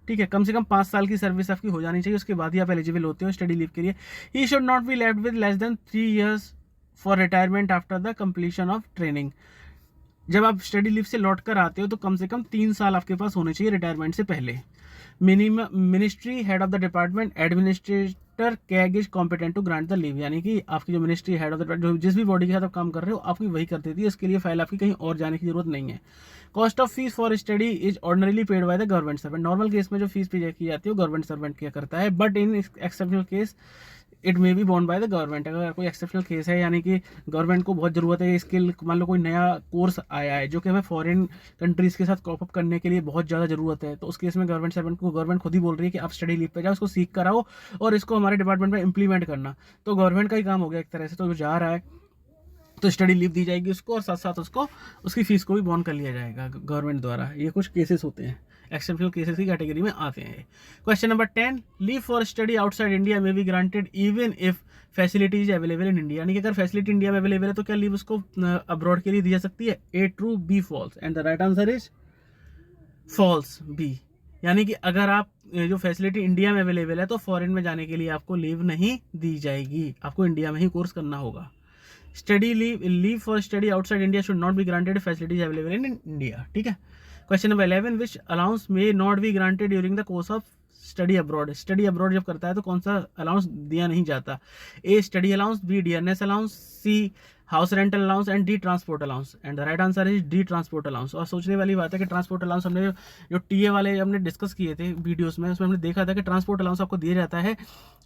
ठीक है, कम से कम 5 साल की सर्विस आपकी हो जानी चाहिए, उसके बाद ही आप एलिजिबल होते हो स्टडी लीव के लिए। He should not be left with less then 3 years for retirement after the completion of training. जब आप स्टडी लीव से लौट कर आते हो तो कम से कम 3 साल आपके पास होने चाहिए रिटायरमेंट से पहले। Minimum ministry head of the department administrator CAG is competent to grant the leave, यानी कि आपकी जो मिनिस्ट्री हेड ऑफ द, जो जिस भी बॉडी के साथ आप काम कर रहे हो आपकी वही कर देती है, इसके लिए फाइल आपकी कहीं और जाने की जरूरत नहीं है। Cost of fees for study is ordinarily paid by the government servant, normal case में जो फीस पे की जाती है वो गवर्नमेंट सर्वेंट क्या करता है, but in exceptional case it may be borne by the government. अगर कोई एक्सेप्शनल केस है, यानी कि गवर्नमेंट को बहुत ज़रूरत है स्किल, मान लो कोई नया कोर्स आया है जो कि हमें फॉरेन कंट्रीज़ के साथ कॉप अप करने के लिए बहुत ज़्यादा ज़रूरत है, तो उस केस में गवर्नमेंट सर्वेंट को गवर्नमेंट खुद ही बोल रही है कि आप स्टडी लीव पे जाओ, उसको सीख कर आओ और इसको हमारे डिपार्टमेंट में इंप्लीमेंट करना, तो गवर्नमेंट का ही काम हो गया एक तरह से। तो जो जा रहा है तो स्टडी लीव दी जाएगी उसको, और साथ साथ उसको उसकी फीस को भी बॉन्ड कर लिया जाएगा गवर्नमेंट द्वारा। ये कुछ केसेस होते हैं, एक्सेप्शनल केसेस की कैटेगरी में आते हैं। Question number 10, leave for study outside India may be granted even if facilities available in India, यानी कि अगर फैसिलिटी इंडिया में अवेलेबल है तो क्या लीव उसको अब्रॉड के लिए दी जा सकती है? A true, B false, and the right answer is false, B. यानी कि अगर आप जो फैसिलिटी इंडिया में अवेलेबल है तो फॉरेन में जाने के लिए आपको लीव नहीं दी जाएगी, आपको इंडिया में ही कोर्स करना होगा। Study leave for study outside India should not be granted facilities available in India, ठीक है। Question number 11, which allowance may not be granted during the course of study abroad, study abroad जब करता है तो कौन सा अलाउंस दिया नहीं जाता? A study allowance, B dearness allowance, C house rental allowance, and D transport allowance, and the right answer is D transport allowance. और सोचने वाली बात है कि ट्रांसपोर्ट अलाउंस हमने जो टीए वाले हमने डिस्कस किए थे वीडियोस में, उसमें हमने देखा था कि ट्रांसपोर्ट अलाउंस आपको दिया जाता है,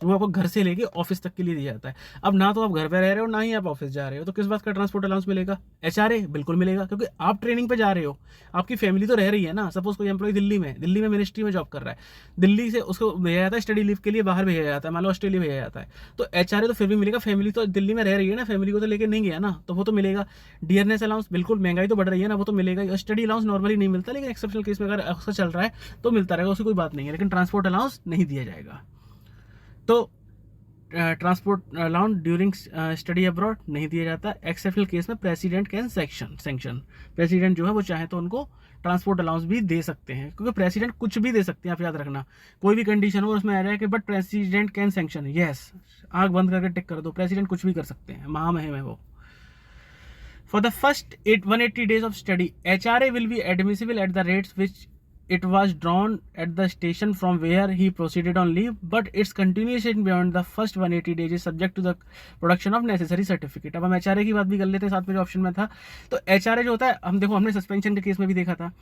वो आपको घर से लेके ऑफिस तक के लिए दिया जाता है। अब ना तो आप घर पे रह रहे हो ना ही आप ऑफिस जा रहे हो, तो किस बात का ट्रांसपोर्ट अलाउंस मिलेगा? एचआरए बिल्कुल मिलेगा, क्योंकि आप ट्रेनिंग पे जा रहे हो, आपकी फैमिली तो रह रही है ना। सपोज कोई एम्प्लॉय दिल्ली में मिनिस्ट्री में जॉब कर रहा है, दिल्ली से उसको भेजा जाता है स्टडी लीव के लिए, बाहर भेजा जाता है, मान लो ऑस्ट्रेलिया भेजा जाता है, तो एचआरए तो फिर भी मिलेगा, फैमिली तो दिल्ली में रह रही है ना, फैमिली को तो लेके नहीं गया ना, तो वो तो मिलेगा। डियरनेस अलाउंस बिल्कुल, महंगाई तो बढ़ रही है ना, वो तो मिलेगा। स्टडी अलाउंस नॉर्मली नहीं मिलता, लेकिन एक्सेप्शनल केस में अगर उसका चल रहा है तो मिलता रहेगा, उसकी कोई बात नहीं है, लेकिन ट्रांसपोर्ट अलाउंस नहीं दिया जाएगा। तो transport allowance during study abroad नहीं दिया जाता। एक्सेप्शनल केस में प्रेसिडेंट कैन सैंक्शन, प्रेसिडेंट जो है वो चाहे तो उनको ट्रांसपोर्ट अलाउंस भी दे सकते हैं, क्योंकि प्रेसिडेंट कुछ भी दे सकते हैं, आप याद रखना, कोई भी कंडीशन हो उसमें आ जाए कि but president can sanction, yes, आंख बंद करके टिक कर दो, प्रेसिडेंट कुछ भी कर सकते हैं, महामहिम है वो। For the first 180 days of study, HRA will be admissible at the rates which it was drawn at the station from where he proceeded on leave, but its continuation beyond the first 180 days is subject to the production of necessary certificate। अब हम HRA की बात भी कर लेते हैं, साथ में जो ऑप्शन में था। तो HRA जो होता है, हम देखो हमने सस्पेंशन के केस में भी देखा था,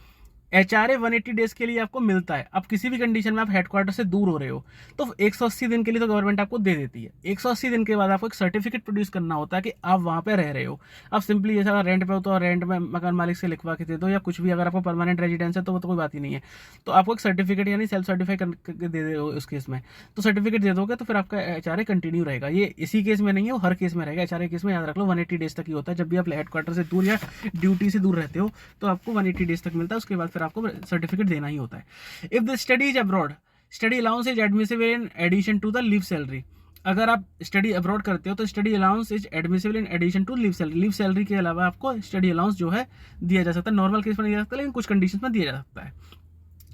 HRA 180 डेज के लिए आपको मिलता है। अब किसी भी कंडीशन में आप हेडक्वार्टर से दूर हो रहे हो तो 180 दिन के लिए तो गवर्नमेंट आपको दे देती है। 180 दिन के बाद आपको एक सर्टिफिकेट प्रोड्यूस करना होता है कि आप वहाँ पे रह रहे हो। आप सिंपली जैसा अगर रेंट पे हो तो रेंट में मकान मालिक से लिखवा के दे दो, या कुछ भी, अगर आपको परमानेंट रेजिडेंस है तो वो तो कोई बात ही नहीं है, तो आपको एक सर्टिफिकेट यानी सेल्फ सर्टिफाई करके दे दो उस केस में, तो सर्टिफिकेट दे दोगे तो फिर आपका HRA कंटिन्यू रहेगा। ये इसी केस में नहीं है, वो हर केस में रहेगा। HRA केस में याद रख लो 180 डेज तक ही होता है, जब भी आप हेडक्वार्टर से दूर या ड्यूटी से दूर रहते हो तो आपको 180 डेज तक मिलता है, उसके बाद फिर आपको सर्टिफिकेट देना ही होता है। If the study is abroad, study allowance is admissible in addition to the leave salary. अगर आप स्टडी अब्रॉड करते हो तो study allowance is admissible in addition to leave salary. Leave salary के अलावा आपको स्टडी अलाउंस जो है दिया जा सकता है। नॉर्मल केस में नहीं दिया सकता, लेकिन कुछ कंडीशन में दिया जा सकता है।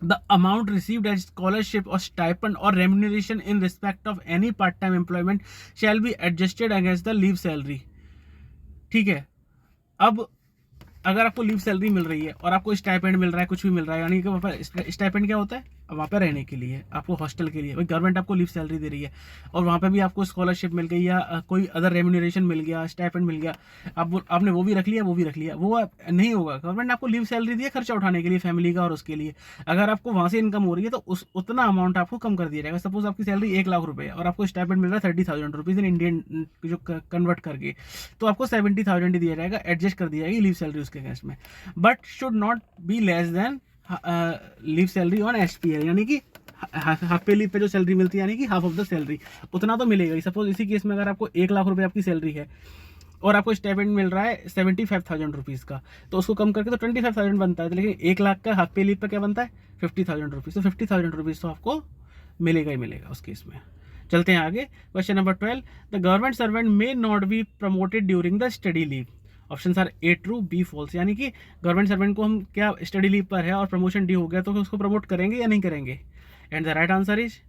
The amount received as scholarship और स्टाइपेंड और remuneration in respect of any part time employment shall be adjusted against the leave salary. ठीक है, अब अगर आपको लीव सैलरी मिल रही है और आपको स्टाइपेंड मिल रहा है, कुछ भी मिल रहा है, यानी कि स्टाइपेंड क्या होता है? वहाँ पे रहने के लिए, आपको हॉस्टल के लिए, भाई गवर्नमेंट आपको लीव सैलरी दे रही है और वहाँ पे भी आपको स्कॉलरशिप मिल गई या कोई अदर रेम्यूनरेशन मिल गया, स्टाइपेंड मिल गया, आपने वो भी रख लिया, वो भी रख लिया, वो नहीं होगा। गवर्नमेंट आपको लीव सैलरी दी है खर्चा उठाने के लिए फैमिली का और उसके लिए। अगर आपको वहाँ से इनकम हो रही है तो उतना अमाउंट आपको कम कर दिया जाएगा। सपोज आपकी सैलरी 1,00,000 है और आपको स्टाइपेंड मिल रहा है 30,000 रुपीज़ इन इंडियन जो कन्वर्ट करके, तो आपको 70,000 ही दिया जाएगा, एडजस्ट कर दी जाएगी लीव सैलरी उसके केस में। But should not be less then leave salary on SPL, यानी कि हाफ पे लीव पे जो सैलरी मिलती है, यानी कि हाफ ऑफ द सैलरी, उतना तो मिलेगा ही। सपोज इसी केस में अगर आपको 1,00,000 आपकी सैलरी है और आपको स्टाइपेंड मिल रहा है 75,000 रुपीज़ का, तो उसको कम करके तो 25,000 बनता है, लेकिन 1,00,000 का हाफ पे लीव पे क्या बनता है 50,000 रुपीज़, तो 50,000 रुपीज़ तो आपको मिलेगा ही मिलेगा उस केस में। चलते हैं आगे। Question number 12, the government servant may not be promoted during the study leave. Option are A true, B false, यानी कि गवर्नमेंट सर्वेंट को हम क्या स्टडी लीव पर है और प्रमोशन ड्यू हो गया तो उसको प्रमोट करेंगे या नहीं करेंगे। And the right answer is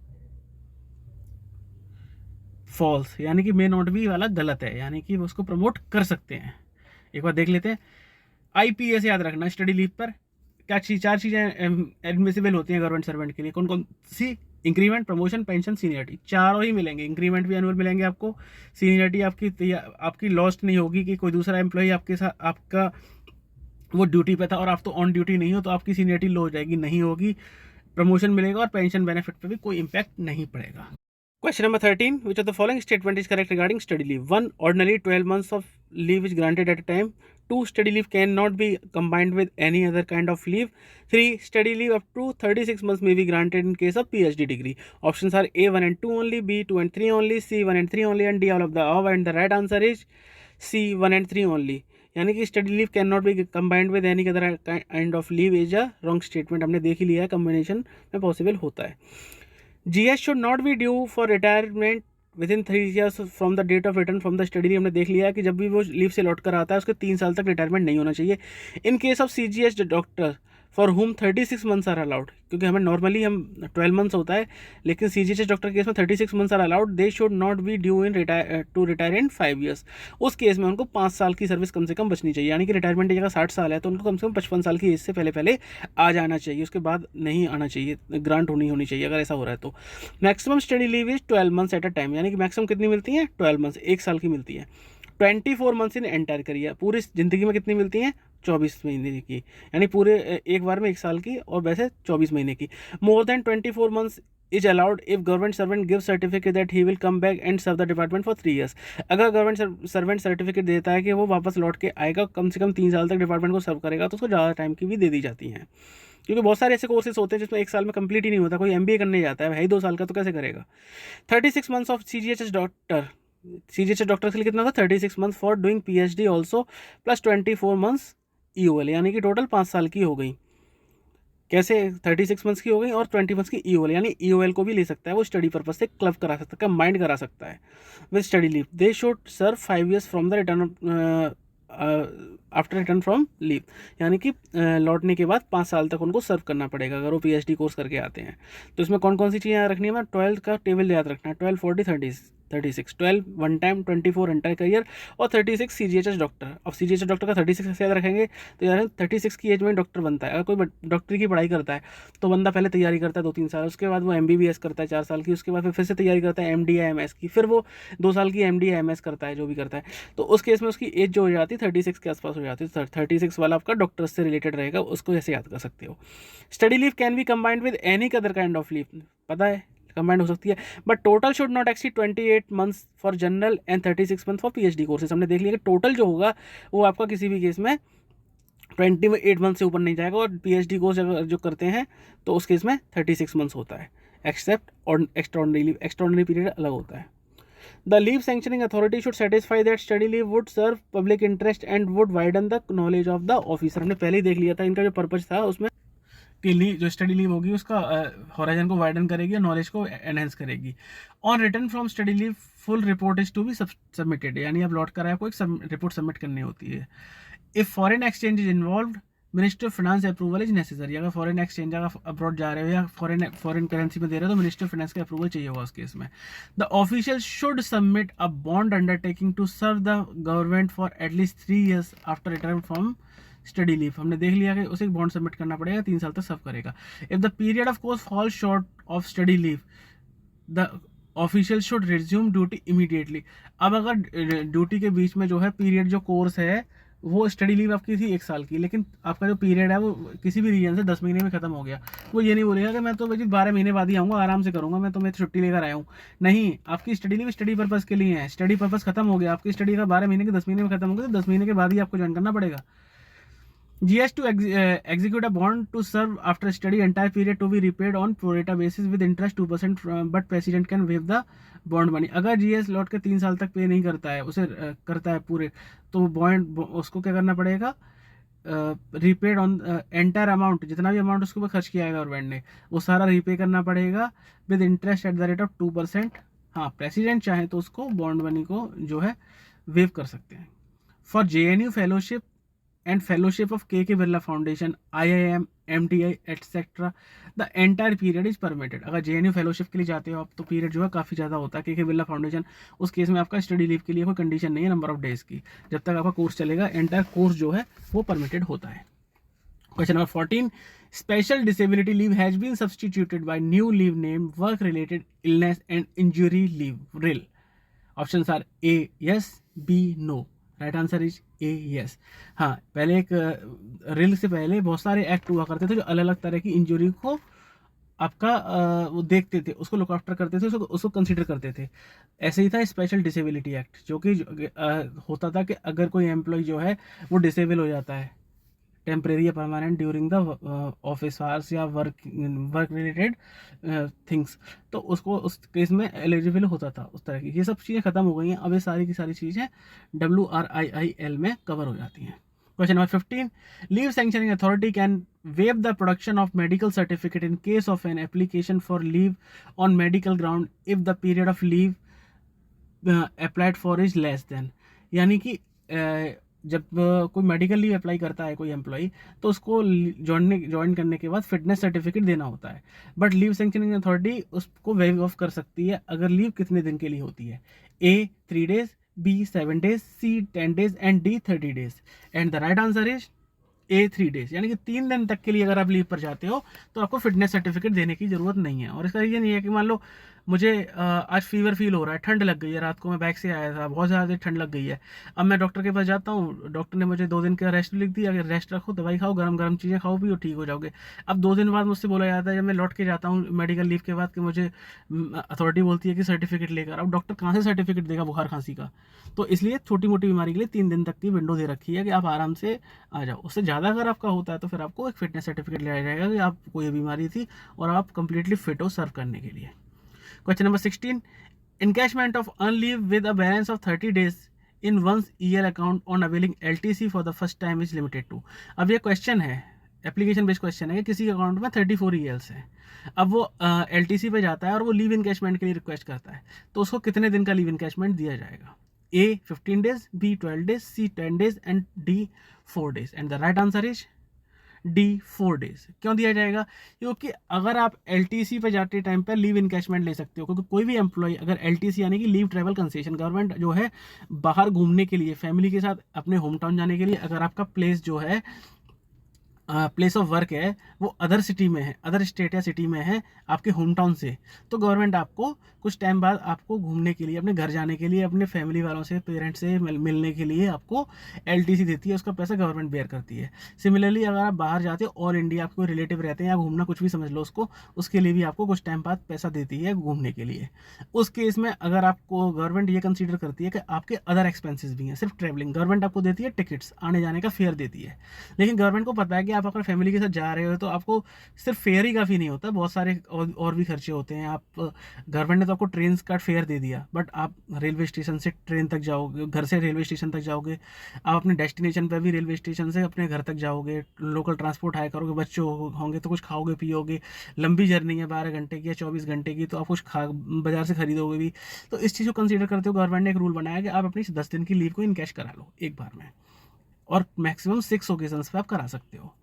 false, यानी कि मे नॉट बी वाला गलत है, यानी कि उसको प्रमोट कर सकते हैं। एक बार देख लेते हैं। IPS याद रखना, स्टडी लीव पर क्या चार चीज़ें एडमिसिबल होती हैं गवर्नमेंट सर्वेंट के लिए, कौन कौन सी? इंक्रीमेंट, प्रमोशन, पेंशन, सीनियरिटी, चारों ही मिलेंगे। इंक्रीमेंट भी एनुअल मिलेंगे आपको, सीनियरिटी आपकी लॉस्ट नहीं होगी कि कोई दूसरा एम्प्लॉय आपके साथ आपका वो ड्यूटी पे था और आप तो ऑन ड्यूटी नहीं हो तो आपकी सीनियरिटी लो हो जाएगी, नहीं होगी। प्रमोशन मिलेगा और पेंशन बेनिफिट पे भी कोई इम्पैक्ट नहीं पड़ेगा। Question number 13, which of the following statement is correct regarding study leave? 1. Ordinarily 12 months of leave is granted at a time. 2. Study leave cannot be combined with any other kind of leave. 3. Study leave up to 36 months may be granted in case of PhD degree. Options are A 1 and 2 only, B 2 and 3 only, C 1 and 3 only, and D all of the above. And the right answer is C 1 and 3 only. यानी कि study leave can not B combined with any other kind of leave is a wrong statement. हमने देख ही लिया है, combination में possible होता है। GS should not be due for retirement within 3 years from the date of return from the study leave। हमने देख लिया है कि जब भी वो लीव से लौट कर आता है उसके 3 साल तक रिटायरमेंट नहीं होना चाहिए। इन case of CGH doctor for हुम 36 मंथ्स आर अलाउड, क्योंकि हमें नॉर्मली हम 12 मंथ्स होता है, लेकिन CGH डॉक्टर केस में 36 months are allowed. They should not be due in retire in 5 years। उस केस में उनको 5 साल की सर्विस कम से कम बचनी चाहिए, यानी कि रिटायरमेंट की जगह 60 साल है तो उनको कम से कम 55 साल की एज से पहले आ जाना चाहिए, उसके बाद नहीं आना चाहिए, ग्रांट होनी चाहिए अगर ऐसा हो रहा है तो। Maximum study leave is 12 months at a time, यानी कि मैक्सिमम कितनी मिलती है 12 मंथ्स, 1 साल की मिलती है। 24 मंथ्स इन एंटायर करियर, पूरी ज़िंदगी में कितनी मिलती हैं 24 महीने की, यानी पूरे एक बार में 1 साल की, और वैसे 24 महीने की। More than 24 months is allowed if government servant give certificate that he will come back and serve the department for 3 years। अगर गवर्नमेंट सर्वेंट सर्टिफिकेट देता है कि वो वापस लौट के आएगा, कम से कम 3 साल तक डिपार्टमेंट को सर्व करेगा, तो उसको ज़्यादा टाइम की भी दे दी जाती हैं, क्योंकि बहुत सारे ऐसे कोर्सेज होते हैं जिसमें 1 साल में कंप्लीट ही नहीं होता। कोई MBA करने जाता है भाई 2 साल का, तो कैसे करेगा। 36 months of CGHS doctor, CGHS doctor के लिए कितना था 36 month for doing PhD also, plus 24 months EOL, यानी कि टोटल 5 साल की हो गई। कैसे 36 मंथ्स की हो गई और 20 मंथ्स की EOL, यानी EOL को भी ले सकता है वो, स्टडी पर्पज से क्लब करा सकता है, कंबाइंड करा सकता है with study leave. They should serve 5 years from the return after return from leave, यानी कि लौटने के बाद 5 साल तक उनको सर्व करना पड़ेगा अगर वो PhD कोर्स करके आते हैं। तो इसमें कौन कौन सी चीज़ें याद रखनी है, मैं 12 का टेबल याद रखना है, 12 40 36, 12 वन टाइम, 24 एंटायर करियर, और 36 CGHS डॉक्टर। अब CGHS डॉक्टर का 36 कैसे याद रखेंगे, तो यार 36 की एज में डॉक्टर बनता है। अगर कोई डॉक्टरी की पढ़ाई करता है तो बंदा पहले तैयारी करता है 2-3 साल, उसके बाद वो MBBS करता है 4 साल की, उसके बाद फिर से तैयारी करता है MD या MS की, फिर वो 2 साल की MD या MS करता है, जो भी करता है। तो उस केस में उसकी एज जो हो जाती है 36 के आसपास हो जाती है। 36 वाला आपका डॉक्टर से रिलेटेड रहेगा, उसको ऐसे याद कर सकते हो। Study leave can be combined with any other kind of leave, पता है कंबाइंड हो सकती है, but total should not exceed 28 months for general and 36 month for PhD courses. हमने देख लिया कि टोटल जो होगा वो आपका किसी भी केस में 28 मंथ से ऊपर नहीं जाएगा, और PhD कोर्स जो करते हैं तो उस केस में 36 मंथ्स होता है, एक्सेप्ट और एक्स्ट्राऑर्डिनरी लीव, एक्स्ट्राऑर्डिनरी पीरियड अलग होता है। The leave sanctioning authority should satisfy that study leave would serve public interest and would widen the knowledge of the officer। हमने पहले ही देख लिया था इनका जो पर्पज था उसमें कि लीव जो स्टडी लीव होगी उसका हॉराइजन को वाइडन करेगी और नॉलेज को एनहेंस करेगी। On return from study leave full report is to be submitted, यानी आप लौट कर आए आपको एक रिपोर्ट सबमिट करनी होती है। If foreign exchange is involve ministry of finance approval is necessary. अगर फॉरेन एक्सचेंज अगर अब्रॉड जा रहे हो या फॉरेन करेंसी में दे रहे हो तो मिनिस्ट्री ऑफ फाइनेंस का अप्रूवल चाहिए होगा उस केस में। The official should submit a bond undertaking to serve the government for at least 3 years after return from study leave, हमने देख लिया कि उसे बॉन्ड सबमिट करना पड़ेगा, 3 साल तक सर्व करेगा। If the period of course fall short of study leave the official should resume duty immediately. अब अगर ड्यूटी के बीच में जो है पीरियड, जो कोर्स है वो स्टडी लीव आपकी थी 1 साल की, लेकिन आपका जो पीरियड है वो किसी भी रीजन से 10 महीने में खत्म हो गया, वो ये नहीं बोलेगा कि मैं तो भाई 12 महीने बाद ही आऊँगा, आराम से करूँगा, मैं तो मैं छुट्टी लेकर आया हूँ। नहीं, आपकी स्टडी लीव स्टडी पर्पज़ के लिए है, स्टडी पर्पज़ खत्म हो गया, आपकी स्टडी का 12 महीने के 10 महीने में खत्म हो गया, तो 10 महीने के बाद ही आपको ज्वाइन करना पड़ेगा। GS to execute a bond to serve after study entire period to be repaid on pro rata basis with interest 2%, but president can waive the bond money। अगर GS लौट के 3 साल तक पे नहीं करता है, उसे करता है पूरे, तो बॉन्ड उसको क्या करना पड़ेगा, रीपेड ऑन एंटायर अमाउंट, जितना भी अमाउंट उसके ऊपर खर्च किया है गवर्नमेंट ने वो सारा रीपे करना पड़ेगा with interest eight the rate of 2%। हाँ, प्रेसिडेंट चाहे तो उसको बॉन्ड मनी को जो है वेव कर सकते हैं। For JNU fellowship and fellowship of KK Birla Foundation, IIM, MTI, etc. the entire period is permitted। अगर JNU फेलोशिप के लिए जाते हो आप तो पीरियड जो है काफ़ी ज़्यादा होता है। KK बिरला फाउंडेशन, उस केस में आपका स्टडी लीव के लिए कोई कंडीशन नहीं है नंबर ऑफ डेज की, जब तक आपका कोर्स चलेगा एंटायर कोर्स जो है वो परमिटेड होता है। Question number 14, special disability leave has been substituted by new leave name work related illness and injury leave, रिल। Options are A yes, B no। Right answer is A yes। हाँ, पहले एक रिल से पहले बहुत सारे एक्ट हुआ करते थे जो अलग अलग तरह की इंजरी को आपका वो देखते थे, उसको लुक आफ्टर करते थे, उसको कंसीडर करते थे। ऐसे ही था स्पेशल डिसेबिलिटी एक्ट, जो कि होता था कि अगर कोई एम्प्लॉय जो है वो डिसेबल हो जाता है टेम्परेरी या permanent during the office hours या वर्क रिलेटेड थिंग्स, तो उसको उस केस में एलिजिबल होता था उस तरह की। ये सब चीज़ें खत्म हो गई हैं, अब ये सारी की सारी चीज़ें WRIIL में कवर हो जाती हैं। Question number 15, leave sanctioning authority can wave the production of medical certificate in case of an application for leave on medical ground if the period of leave applied for is less than. यानी कि जब कोई medical leave apply करता है कोई employee, तो उसको join करने के बाद फिटनेस सर्टिफिकेट देना होता है, बट लीव सैंक्शनिंग अथॉरिटी उसको वेव ऑफ कर सकती है अगर लीव कितने दिन के लिए होती है। A 3 days, B 7 days, C 10 days and D 30 days। And the right answer is A 3 days। यानी कि 3 दिन तक के लिए अगर आप लीव पर जाते हो तो आपको फिटनेस सर्टिफिकेट देने की ज़रूरत नहीं है। और इसका रीज़न ये है कि मान लो मुझे आज फीवर फील हो रहा है, ठंड लग गई है, रात को मैं बाइक से आया था, बहुत ज़्यादा ठंड लग गई है, अब मैं डॉक्टर के पास जाता हूँ, डॉक्टर ने मुझे 2 दिन का रेस्ट लिख दिया, अगर रेस्ट रखो, दवाई खाओ, गरम गरम चीज़ें खाओ पियो, ठीक हो जाओगे। अब 2 दिन बाद मुझसे बोला जाता है जब मैं लौट के जाता हूँ मेडिकल लीव के बाद कि मुझे अथॉरिटी बोलती है कि सर्टिफिकेट लेकर, अब डॉक्टर कहाँ से सर्टिफिकेट देगा बुखार खांसी का। तो इसलिए छोटी मोटी बीमारी के लिए 3 दिन तक की विंडो दे रखी है कि आप आराम से आ जाओ। उससे ज़्यादा अगर आपका होता है तो फिर आपको एक फिटनेस सर्टिफिकेट लिया जाएगा कि आपको ये बीमारी थी और आप कंप्लीटली फिट हो सर्व करने के लिए। Question number 16, encashment of earned leave with a balance of 30 days in one's EL account on availing LTC for the first time is limited to। अब ये क्वेश्चन है, एप्लीकेशन बेस्ड क्वेश्चन है कि किसी के अकाउंट में 34 ELs है, अब वो LTC पे जाता है और वो लीव इनकैशमेंट के लिए रिक्वेस्ट करता है, तो उसको कितने दिन का लीव इनकैशमेंट दिया जाएगा। A 15 days, B 12 days, C 10 days and D 4 days। And the right answer is D 4 days। क्यों दिया जाएगा? क्योंकि अगर आप LTC पे जाते टाइम पर लीव इनकैशमेंट ले सकते हो, क्योंकि कोई भी एम्प्लॉय अगर LTC यानी कि लीव ट्रैवल कंसेशन, गवर्नमेंट जो है बाहर घूमने के लिए, फैमिली के साथ अपने होम टाउन जाने के लिए, अगर आपका प्लेस जो है प्लेस ऑफ वर्क है वो अदर सिटी में है, अदर स्टेट या सिटी में है आपके होम टाउन से, तो गवर्नमेंट आपको कुछ टाइम बाद आपको घूमने के लिए, अपने घर जाने के लिए, अपने फैमिली वालों से, पेरेंट्स से मिलने के लिए आपको LTC देती है, उसका पैसा गवर्नमेंट बेयर करती है। सिमिलरली अगर आप बाहर जाते हो, ऑल इंडिया आपको रिलेटिव रहते हैं या घूमना कुछ भी समझ लो उसको, उसके लिए भी आपको कुछ टाइम बाद पैसा देती है घूमने के लिए। उस केस में अगर आपको गवर्नमेंट ये कंसीडर करती है कि आपके अदर एक्सपेंसेस भी हैं, सिर्फ ट्रैवलिंग, गवर्नमेंट आपको देती है टिकट्स, आने जाने का फेयर देती है, लेकिन गवर्नमेंट को पता है कि आप अगर फैमिली के साथ जा रहे हो तो आपको सिर्फ फेयर ही काफ़ी नहीं होता, बहुत सारे और भी खर्चे होते हैं। आप गवर्नमेंट ने तो आपको ट्रेन का फेयर दे दिया, बट आप रेलवे स्टेशन से ट्रेन तक जाओगे, घर से रेलवे स्टेशन तक जाओगे, आप अपने डेस्टिनेशन पर भी रेलवे स्टेशन से अपने घर तक जाओगे, लोकल ट्रांसपोर्ट हायर करोगे, बच्चे होंगे तो कुछ खाओगे पियोगे, लंबी जर्नी है 12 घंटे की या 24 घंटे की, तो आप कुछ बाजार से खरीदोगे भी, तो इस चीज़ को कंसीडर करते हो गवर्नमेंट ने एक रूल बनाया कि आप अपनी 10 दिन की लीव को इनकैश करा लो एक बार में, और मैक्सिमम 6 ओकेजन्स पे आप करा सकते हो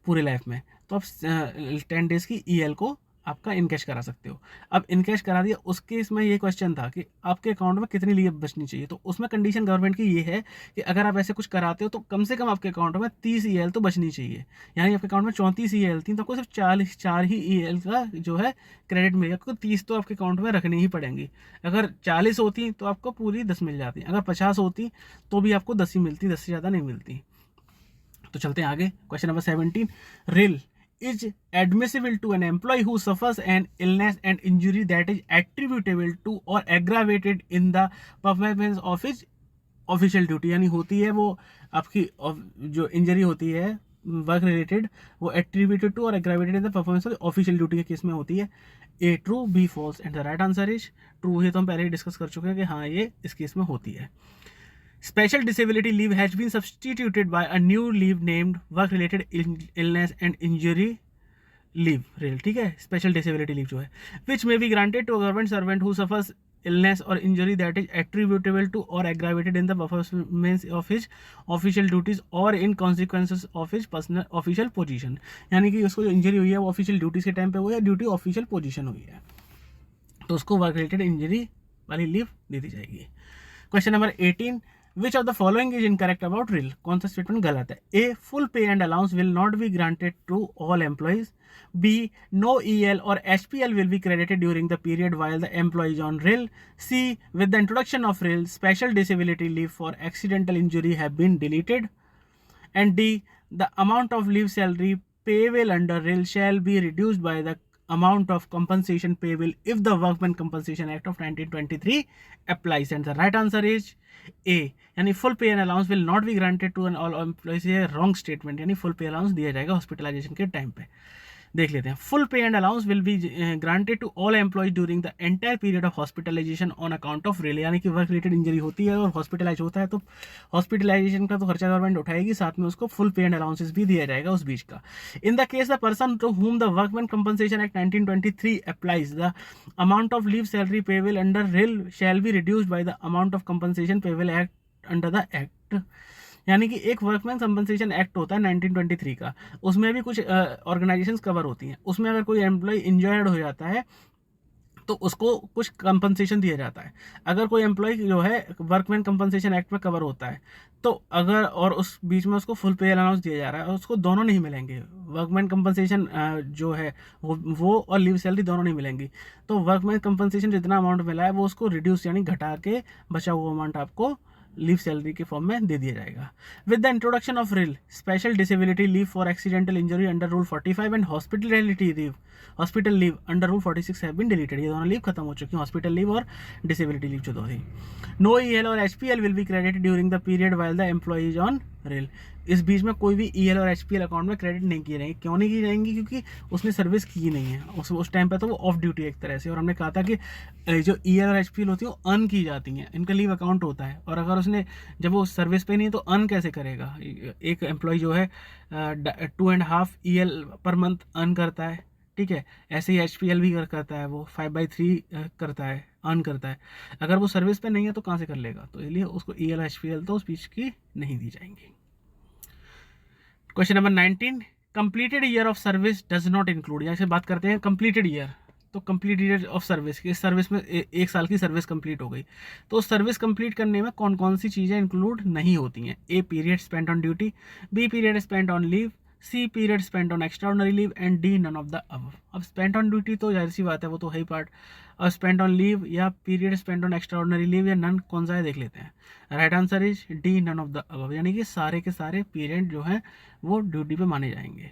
पूरे लाइफ में। तो आप 10 डेज़ की EL को आपका इनकैश करा सकते हो। अब इनकैश करा दिया, उस केस में ये क्वेश्चन था कि आपके अकाउंट में कितनी लीव बचनी चाहिए। तो उसमें कंडीशन गवर्नमेंट की ये है कि अगर आप ऐसे कुछ कराते हो तो कम से कम आपके अकाउंट में 30 EL तो बचनी चाहिए। यानी आपके अकाउंट में 34 EL थी तो आपको सिर्फ 4 ही EL का जो है क्रेडिट मिलेगा, क्योंकि 30 तो आपके अकाउंट में रखनी ही पड़ेंगी। अगर 40 होती तो आपको पूरी 10 मिल जाती, अगर 50 होती तो भी आपको 10 ही मिलती, 10 से ज़्यादा नहीं मिलती। तो चलते हैं आगे। Question number 17, reel is admissible to an employee who suffers an illness and injury that is attributable to or aggravated in the performance of his official duty। यानी होती है वो आपकी जो इंजरी होती है वर्क रिलेटेड, वो एट्रीब्यूटेड टू और aggravated in the performance of official duty के केस में होती है। A true, B false, and the right answer is true. ये तो हम पहले ही डिस्कस कर चुके हैं कि हाँ ये इस केस में होती है। Special disability leave has been substituted by a new leave named work-related illness and injury leave। ठीक है, स्पेशल डिसेबिलिटी लीव जो है, which may be granted to a government servant who suffers illness or injury that is attributable to or aggravated in the performance of his official duties or in consequences of his personal official position। यानी कि उसको जो injury हुई है वो official duties के time पे हुई है, ड्यूटी ऑफिशियल पोजीशन हुई है, तो उसको वर्क रिलेटेड इंजरी वाली लीव दे दी जाएगी। Question number 18, which of the following is incorrect about RIL. कौन सा स्टेटमेंट गलत है। A, full pay and allowance will not be granted to all employees. B, no EL और HPL will be credited during the period while the employee is on RIL. C, with the introduction of RIL, special disability leave for accidental injury have been deleted. And D, the amount of leave salary payable under RIL shall be reduced by the amount of compensation payable if the Workmen Compensation Act of 1923 applies। And the right answer is A, यानी full pay and allowance will not be granted to an all employees. ये wrong statement, यानी full pay allowance दिया जाएगा hospitalisation के time पे। देख लेते हैं। Full pay and allowance will be granted to all employees during the entire period of hospitalisation on account of RIL. यानी कि वर्क रिलेटेड इंजरी होती है और हॉस्पिटलाइज होता है तो हॉस्पिटलाइजेशन का तो खर्चा गवर्नमेंट उठाएगी, साथ में उसको फुल पे एंड अलाउंसेस भी दिया जाएगा उस बीच का। In the case the person to whom the workman compensation act 1923 applies, the amount of leave salary payable under रिल shall be reduced by the amount of compensation payable act under the act. यानी कि एक workman compensation act होता है 1923 का, उसमें भी कुछ ऑर्गेनाइजेशंस कवर होती हैं। उसमें अगर कोई एम्प्लॉय इंजर्ड हो जाता है तो उसको कुछ कंपनसेशन दिया जाता है। अगर कोई एम्प्लॉय जो है वर्कमैन कंपनसेशन एक्ट में कवर होता है तो अगर और उस बीच में उसको फुल पे अलाउंस दिया जा रहा है, उसको दोनों नहीं मिलेंगे। वर्कमैन कंपनसेशन जो है वो और लीव सैलरी दोनों नहीं मिलेंगी। तो वर्कमैन कंपनसेशन जितना अमाउंट मिला है वो उसको रिड्यूस यानी घटा के बचा हुआ अमाउंट आपको लीव सैलरी के फॉर्म में दे दिया जाएगा। With the introduction of RIL, special disability leave for accidental injury under rule 45 and hospital leave under rule 46 have been deleted. ये दोनों लीव खत्म हो चुकी हैं, हॉस्पिटल लीव और डिसेबिलिटी लीव जो दो थी। नो EL और HPL will be credited during the period while the employee is on RIL. इस बीच में कोई भी EL और HPL अकाउंट में क्रेडिट नहीं किए जाएंगे। क्यों नहीं की जाएंगी? क्योंकि उसने सर्विस की नहीं है उस टाइम पे, तो वो ऑफ ड्यूटी एक तरह से। और हमने कहा था कि जो EL और HPL होती है वो अर्न की जाती हैं, इनका लीव अकाउंट होता है। और अगर उसने जब वो सर्विस पे नहीं है तो अर्न कैसे करेगा? एक एम्प्लॉय जो है 2.5 EL पर मंथ अर्न करता है, ठीक है। ऐसे ही HPL भी करता है, वो 5/3 करता है, अर्न करता है। अगर वो सर्विस पे नहीं है तो कहाँ से कर लेगा? तो इसलिए उसको EL HPL तो उस बीच की नहीं दी जाएंगी। Question number 19, completed year of service does not include. यहाँ से बात करते हैं कंप्लीटेड ईयर। तो कंप्लीट ईयर ऑफ सर्विस की सर्विस में एक साल की सर्विस कंप्लीट हो गई, तो सर्विस कंप्लीट करने में कौन कौन सी चीज़ें इंक्लूड नहीं होती हैं। A, period spent on duty. B, period spent on leave. C, period spent on extraordinary leave. And D, none of the above. अब स्पेंट ऑन ड्यूटी तो जाहिर सी बात है, वो तो है ही पार्ट। और स्पेंट ऑन लीव या period spent on extraordinary leave या नन, कौन सा है देख लेते हैं। Right answer is D, none of the above. यानी कि सारे के सारे पीरियड जो हैं वो ड्यूटी पे माने जाएंगे।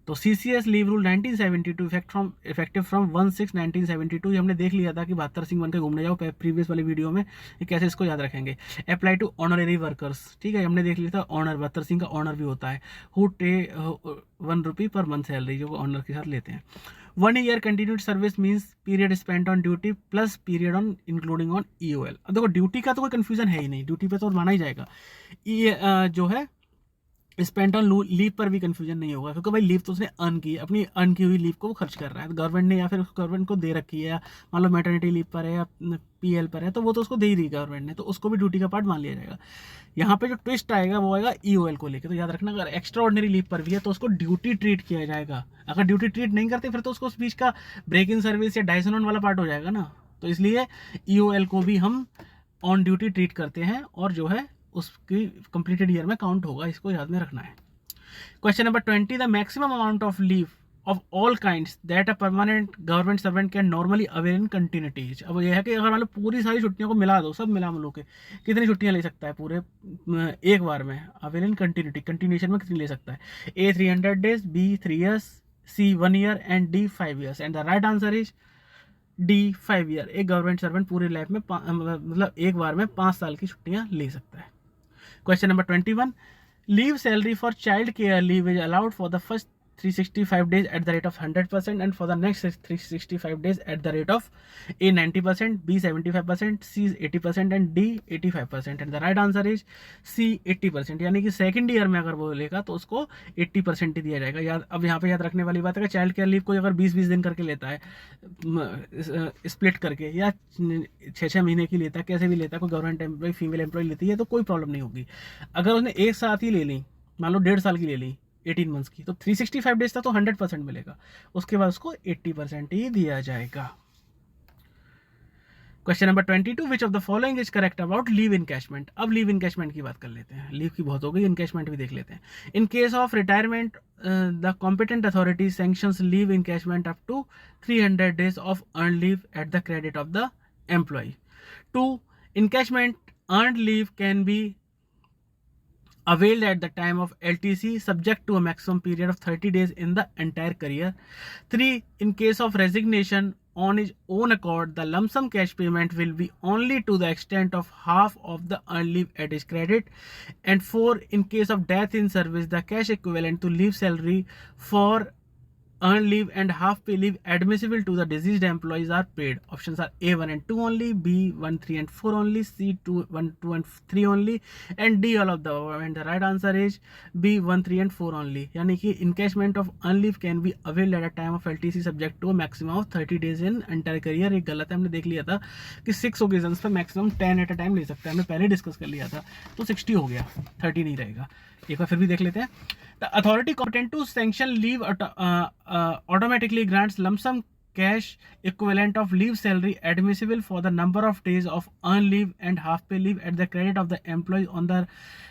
तो CCS leave rule 1972 effective from 1/6/1972, ये हमने देख लिया था कि 72 सिंह बन के घूमने जाओ प्रीवियस वाली वीडियो में, ये कैसे इसको याद रखेंगे। अप्लाई टू ऑनररी वर्कर्स, ठीक है, हमने देख लिया था ऑनर, 72 सिंह का ऑनर भी होता है। हु टे 1 रुपी पर मंथ सैलरी, जो ऑनर के साथ लेते हैं। 1 year continued service means period spent on duty plus period on including on EOL। अब देखो ड्यूटी का तो कोई कन्फ्यूजन है ही नहीं, ड्यूटी पे तो माना ही जाएगा। जो है स्पेंट ऑन लीव पर भी कंफ्यूजन नहीं होगा, क्योंकि भाई लीव तो उसने अर्न की, अपनी अर्न की हुई लीव को वो खर्च कर रहा है, तो गवर्नमेंट ने या फिर गवर्नमेंट को दे रखी है, या मान लो मैटरनिटी लीव पर है या पीएल पर है, तो वो तो उसको दे ही रही गवर्नमेंट ने, तो उसको भी ड्यूटी का पार्ट मान लिया जाएगा। यहाँ पे जो ट्विस्ट आएगा वो आएगा ईओएल को लेकर, तो याद रखना अगर एक्स्ट्रा ऑर्डिनरी लीव पर भी है तो उसको ड्यूटी ट्रीट किया जाएगा, अगर ड्यूटी ट्रीट नहीं करते फिर तो उसको उस बीच का ब्रेक इन सर्विस या डायसोनॉन वाला पार्ट हो जाएगा ना, तो इसलिए ईओएल को भी हम ऑन ड्यूटी ट्रीट करते हैं और जो है उसकी कंप्लीटेड ईयर में काउंट होगा, इसको याद में रखना है। Question number 20. The maximum amount of leave of all kinds that a permanent government servant can normally avail in continuity. अब यह है कि अगर मान लो पूरी सारी छुट्टियों को मिला दो, सब मिला मिलो के कितनी छुट्टियां ले सकता है पूरे एक बार में, अवेल इन कंटिन्यूटी, कंटिन्यूशन में कितनी ले सकता है? A 300 days, B 3 years, C 1 year and D 5 years. And the right answer is D 5 year. एक गवर्नमेंट सर्वेंट पूरी लाइफ में मतलब एक बार में 5 साल की छुट्टियां ले सकता है। Question number 21. Leave salary for child care leave is allowed for the first 365 days at the rate of 100% and for the next 365 days at the rate of A 90%, B 75%, C 80% and D 85%. And the right answer is C 80%. यानी कि second year में अगर वो लेगा तो उसको 80% ही दिया जाएगा। याद अब यहाँ पे याद रखने वाली बात है कि चाइल्ड केयर लीव कोई अगर 20-20 दिन करके लेता है स्प्लिट करके या 6-6 महीने की लेता है, कैसे भी लेता है, कोई गवर्नमेंट एम्प्लॉय फीमेल एम्प्लॉय लेती है तो कोई प्रॉब्लम नहीं होगी। अगर उसने एक साथ ही ले ली, मान लो 1.5 साल की ले ली 18 मंथ्स की, तो 365 डेज था तो 100% मिलेगा, उसके बाद उसको 80% ही दिया जाएगा। Question number 22. Which of the following is correct about leave encashment? अब लीव इनकैशमेंट की बात कर लेते हैं, लीव की बहुत हो गई, इनकैशमेंट भी देख लेते हैं। In case of retirement the competent authority sanctions leave encashment up to 300 days of earn leave at the credit of the employee. 2. Encashment earned leave can be availed at the time of LTC subject to a maximum period of 30 days in the entire career. 3. In case of resignation on his own accord, the lump sum cash payment will be only to the extent of half of the earned leave at his credit. And 4. In case of death in service, the cash equivalent to leave salary for earned leave and half pay leave admissible to the deceased employees are paid. Options are A 1 and 2 only, B 1, 3 and 4 only, C 2, 1, 2 and 3 only, and D all of the above. And the right answer is B 1, 3 and 4 only. यानी कि encashment of earned leave can be availed at a time of LTC subject to a maximum of 30 days in entire career. एक गलत है, हमने देख लिया था कि 6 occasions पर maximum 10 at a time ले सकते हैं, हमने पहले डिस्कस कर लिया था, तो 60 हो गया, 30 नहीं रहेगा। एक बार फिर भी देख लेते हैं। The authority competent to sanction leave automatically grants lump sum cash equivalent of leave salary admissible for the number of days of earned leave and half pay leave at the credit of the employee on the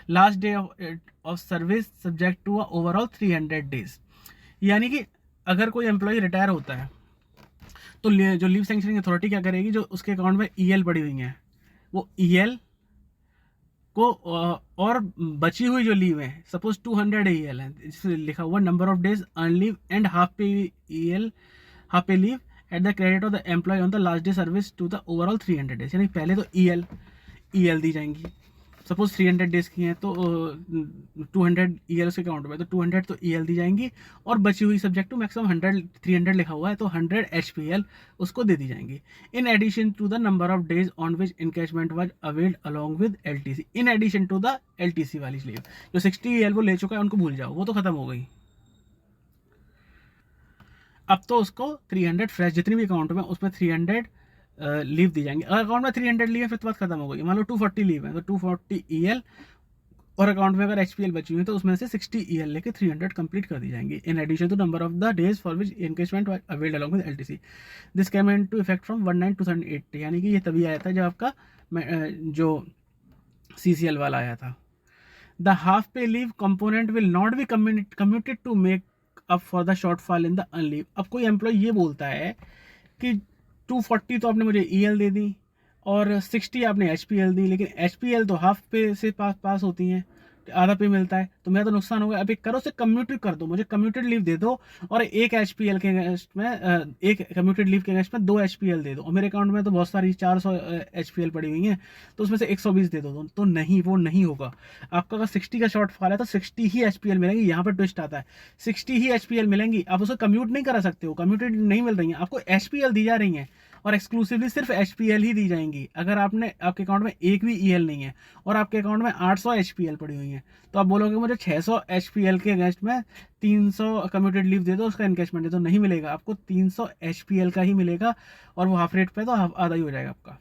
last day of service subject to a overall 300 days। यानी कि अगर कोई employ retire होता है तो जो leave sanctioning authority क्या करेगी, जो उसके अकाउंट में ईएल पड़ी हुई है वो ईएल को और बची हुई जो लीव है, सपोज 200 ईएल है, इसमें लिखा हुआ number of days earn leave and half pay EL, half pay leave at the credit of the employee on the last day service to the overall 300 days. यानी पहले तो ईएल दी जाएंगी, suppose 300 days की हैं तो 200 ईएल उसके account में, तो 200 तो ईएल दी जाएंगी और बची हुई सब्जेक्ट टू मैक्सिमम 100, 300 लिखा हुआ है तो 100 एचपीएल उसको दे दी जाएंगी, in addition to the number of days on which encashment was availed along with LTC, in addition to the LTC वाली लीव। जो 60 ईएल वो ले चुका है उनको भूल जाओ, वो तो खत्म हो गई। अब तो उसको 300 फ्रेश जितनी भी अकाउंट में उसमें 300 लीव दी जाएंगे। अगर अकाउंट में 300 लीव है फिर तो बात खत्म हो गई। मान लो 240 लीव है तो 240 ईएल और अकाउंट में अगर एचपीएल बची हुई है तो उसमें से 60 ईएल लेके 300 कंप्लीट कर दी जाएंगी, in addition to number of the days for which encashment availed along with LTC. This came into effect from 19/2008। यानी कि ये तभी आया था जब आपका जो सीसीएल वाला आया था। The half pay leave component will not be commuted to make up for the shortfall in the earn leave. अब कोई एम्प्लॉय ये बोलता है कि 240 तो आपने मुझे ईएल दे दी और 60 आपने एचपीएल दी, लेकिन एचपीएल तो हाफ पे से पास होती हैं, आधा पे मिलता है, तो मेरा तो नुकसान हो गया। अब एक करो से कम्यूटेड कर दो, मुझे कम्यूटेड लीव दे दो और एक एचपीएल के अगेंस्ट में एक कम्यूटेड लीव के अगेंस्ट में 2 एचपीएल दे दो, और मेरे अकाउंट में तो बहुत सारी 400 एचपीएल पड़ी हुई हैं तो उसमें से 120 दे दो, तो नहीं, वो नहीं होगा। आपका अगर 60 का शॉर्टफॉल है तो 60 ही एचपीएल मिलेंगी। यहाँ पर ट्विस्ट आता है, 60 ही एचपीएल मिलेंगी, आप उसे कम्यूट नहीं करा सकते हो, कम्यूटेड नहीं मिल रही है, आपको एचपीएल दी जा रही हैं और एक्सक्लूसिवली सिर्फ HPL ही दी जाएंगी। अगर आपने आपके अकाउंट में एक भी EL नहीं है और आपके अकाउंट में 800 HPL पड़ी हुई है, तो आप बोलोगे मुझे 600 HPL के अगेंस्ट में 300 कम्यूटेड लीव दे दो, उसका इनकैशमेंट दे दो, नहीं मिलेगा आपको, 300 HPL का ही मिलेगा, और वो हाफ रेट पे तो आधा ही हो जाएगा आपका।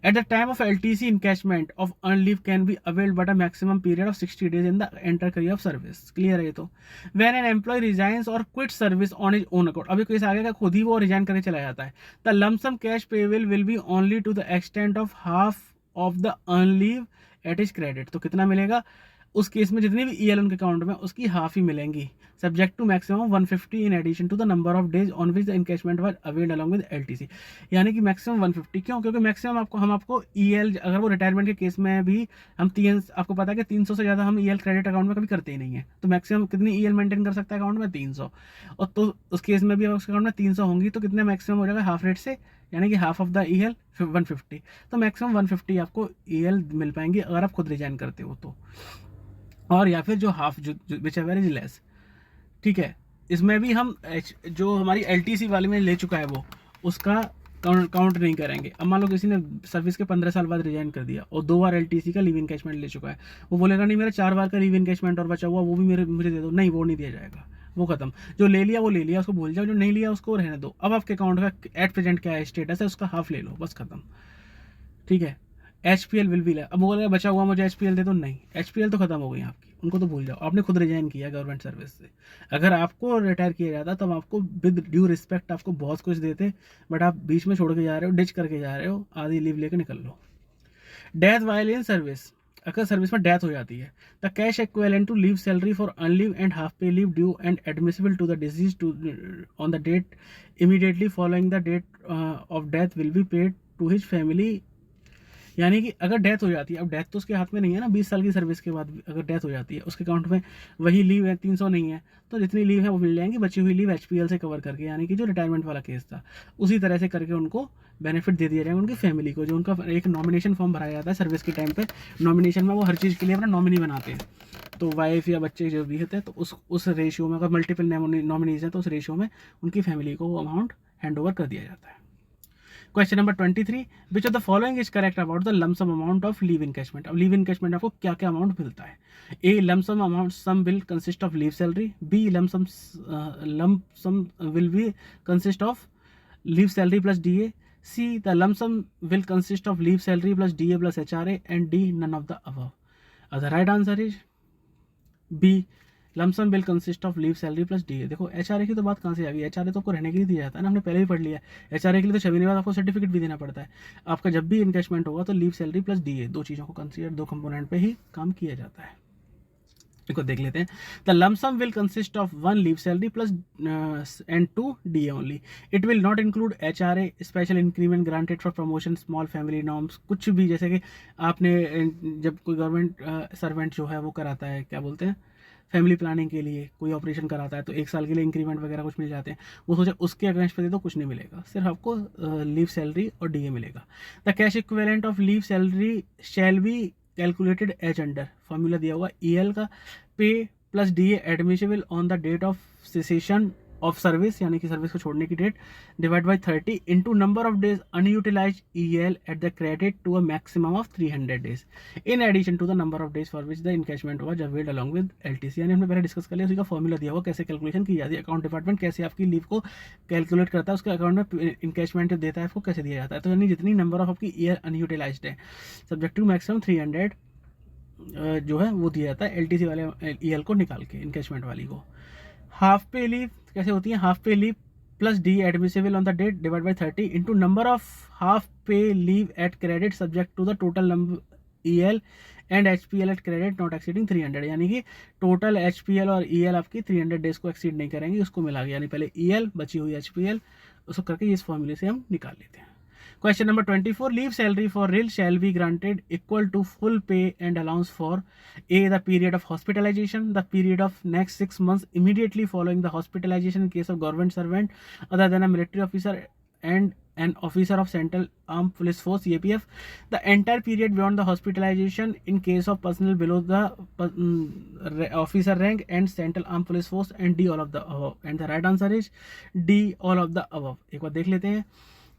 At the time of LTC, encashment of earned leave can be availed but a maximum period of 60 days in the entire career of service. Clear है ये तो। When an employee resigns or quits service on his own account, अभी कोई आगे का खुद ही वो resign करके चला जाता है, the lump sum cash payable will be only to the extent of half of the earned leave at his credit। तो कितना मिलेगा उस केस में, जितनी भी EL उनके अकाउंट में उसकी हाफ ही मिलेंगी, subject to maximum 150 in addition to the number of days on which the encashment was availed along with LTC। यानी कि मैक्सिमम 150, क्यों? क्योंकि मैक्सिमम आपको EL, अगर वो रिटायरमेंट के केस में भी हम आपको पता है कि 300 से ज़्यादा हम EL क्रेडिट अकाउंट में कभी करते ही नहीं है, तो मैक्सिमम कितनी EL मेंटेन कर सकता है अकाउंट में? 300। और तो उस केस में भी अगर उसके अकाउंट में 300 होंगी तो कितने मैक्सिमम हो जाएगा हाफ रेट से, यानी कि हाफ ऑफ द EL 150। तो मैक्सिमम 150 आपको EL मिल पाएंगी अगर आप खुद रिजाइन करते हो तो, और या फिर जो हाफ जो विच एवर इज लेस। ठीक है, इसमें भी हम जो हमारी LTC वाले में ले चुका है वो उसका काउंट नहीं करेंगे। अब मान लो किसी ने सर्विस के 15 साल बाद रिजाइन कर दिया और 2 बार LTC का लीव इनकैशमेंट ले चुका है, वो बोलेगा नहीं मेरा 4 बार का लीव इनकैशमेंट और बचा हुआ वो भी मुझे दे दो, नहीं वो नहीं दिया जाएगा, वो खत्म। जो ले लिया वो ले लिया, उसको भूल जाओ, जो नहीं लिया उसको रहने दो। अब आपके अकाउंट का एट प्रेजेंट क्या है स्टेटस है, उसका हाफ ले लो, बस खत्म। ठीक है, HPL विल भी, अब बोलेगा बचा हुआ मुझे HPL दे दो, नहीं HPL तो खत्म हो गई आपकी, उनको तो भूल जाओ, आपने खुद रिजाइन किया गवर्नमेंट सर्विस से। अगर आपको रिटायर किया जाता तब आपको विद ड्यू रिस्पेक्ट आपको बहुत कुछ देते, बट आप बीच में छोड़ के जा रहे हो, डिच करके जा रहे हो, आधी लीव लेके निकल लो। डेथ वाइल इन सर्विस, अगर सर्विस में डेथ हो जाती है, the cash equivalent to leave salary for earned leave and half pay leave due and admissible to the deceased to on the date immediately following the date of death will be paid to his family. यानी कि अगर death हो जाती है, अब death तो उसके हाथ में नहीं है ना, 20 साल की सर्विस के बाद अगर डेथ हो जाती है, उसके अकाउंट में वही लीव है, 300 नहीं है, तो जितनी लीव है वो मिल जाएंगी, बची हुई लीव HPL से कवर करके, यानी कि जो रिटायरमेंट वाला केस था उसी तरह से करके उनको बेनिफिट दे दिया जाएगा उनकी फैमिली को। जो उनका एक नॉमिनेशन फॉर्म भराया जाता है सर्विस के टाइम पे, नॉमिनेशन में वो हर चीज़ के लिए अपना नॉमिनी बनाते हैं, तो वाइफ या बच्चे जो भी होते हैं, तो उस रेशियो में अगर मल्टीपल नॉमिनीज हैं तो उस रेशियो में उनकी फैमिली को वो अमाउंट हैंड ओवर कर दिया जाता है। Question number 23, which of the following is correct about the lump sum amount of leave encashment. अब लीव इनकैशमेंट आपको क्या क्या अमाउंट मिलता है? A, lump sum amount sum will consist of leave salary. B, lump sum will be consist of leave salary plus DA। C, the lump sum will consist of leave salary plus DA plus HRA, and D, none of the above. The right answer is B, lump sum will consist of leave salary plus DA। देखो HRA की तो बात कहाँ से आ गई, HRA तो आपको रहने के लिए दिया जाता है ना, हमने पहले भी पढ़ लिया है। HRA के लिए तो 6 महीने बाद आपको सर्टिफिकेट भी देना पड़ता है। आपका जब भी इनकैशमेंट होगा तो लीव सैलरी प्लस DA, दो चीज़ों को कंसीडर, दो कंपोनेंट पे ही काम किया जाता है। इसको देख लेते हैं। The lump sum will consist of 1 leave salary plus and 2 DA only. It will not include HRA, special increment granted for promotion, small family norms, कुछ भी, जैसे कि आपने जब कोई गवर्नमेंट सर्वेंट जो है वो कराता है, क्या बोलते हैं, फैमिली प्लानिंग के लिए कोई ऑपरेशन कराता है तो 1 साल के लिए इंक्रीमेंट वगैरह कुछ मिल जाते हैं, वो सोचा उसके अगेंस्ट पे दे दो, कुछ नहीं मिलेगा, सिर्फ आपको लीव सैलरी और DA मिलेगा। The cash equivalent of leave salary shall be calculated as under, formula दिया हुआ EL का, pay plus DA admissible on the date of cessation of service, यानी कि सर्विस को छोड़ने की date, divide by 30 into number of days unutilised EL at the credit to a maximum of 300 days in addition to the number of days for which the encashment was availed along with LTC। यानी हमने पहले discuss कर लिया, उसी का formula दिया हुआ कैसे कैलकुलेशन की जाती है, अकाउंट डिपार्टमेंट कैसे आपकी लीव को कैलकुलेट करता है, उसके अकाउंट में इनकैशमेंट जब देता है आपको कैसे दिया जाता है। तो यानी जितनी नंबर ऑफ आपकी EL अनयूटिलाइज है, सब्जेक्ट टू मैक्सिमम 300 जो है वो दिया जाता है LTC वाले EL को निकाल के, इनकैशमेंट वाली को। हाफ पे लीव कैसे होती है, half pay leave plus DA admissible on the date divide by 30 into number of half pay leave at credit subject to the total number EL and HPL at credit not exceeding 300। यानी कि total HPL और EL आपकी 300 days को exceed नहीं करेंगे, उसको मिला के, यानी पहले EL बची हुई HPL, उसको करके इस फॉर्मूले से हम निकाल लेते हैं। Question number 24, leave salary for real shall be granted equal to full pay and allowance for A, the period of hospitalization, the period of next 6 months immediately following the hospitalization in case of government servant other than a military officer and an officer of Central Armed Police Force CAPF, the entire period beyond the hospitalization in case of personnel below the officer rank and Central Armed Police Force, and D, all of the above। And the right answer is D, all of the above। एक बार देख लेते हैं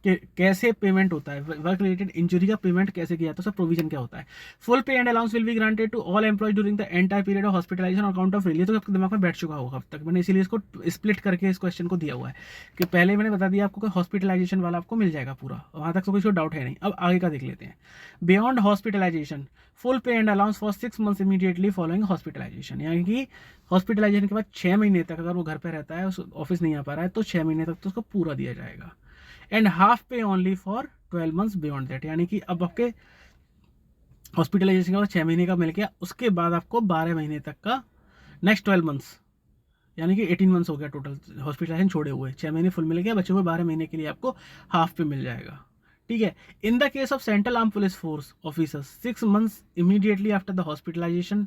कि कैसे payment होता है, work related injury का पेमेंट कैसे किया जाता है, उसका प्रोविजन क्या होता है। Full pay and allowance will be granted to all employees during the entire period of hospitalisation on account of release. तो आपके दिमाग में बैठ चुका होगा अब तक, मैंने इसीलिए इसको स्प्लिट करके इस क्वेश्चन को दिया हुआ है कि पहले मैंने बता दिया आपको कि हॉस्पिटलाइजेशन वाला आपको मिल जाएगा पूरा, वहाँ तक तो कोई डाउट है नहीं। अब आगे का देख लेते हैं। Beyond hospitalisation full pay and allowance for 6 months immediately following hospitalisation, यानी कि हॉस्पिटलाइजेशन के बाद 6 महीने तक अगर वो घर पे रहता है, उस ऑफिस नहीं आ पा रहा है, तो 6 महीने तक तो उसको पूरा दिया जाएगा। एंड हाफ पे only for 12 months beyond that, यानी कि अब आपके हॉस्पिटलाइजेशन के बाद 6 महीने का मिल गया, उसके बाद आपको 12 महीने तक का नेक्स्ट 12 months, यानी कि 18 months हो गया टोटल हॉस्पिटलाइजेशन छोड़े हुए। 6 महीने फुल मिल गया, बचे हुए 12 महीने के लिए आपको हाफ पे मिल जाएगा। ठीक है। In the case of central arm police force officers 6 months immediately after the hospitalisation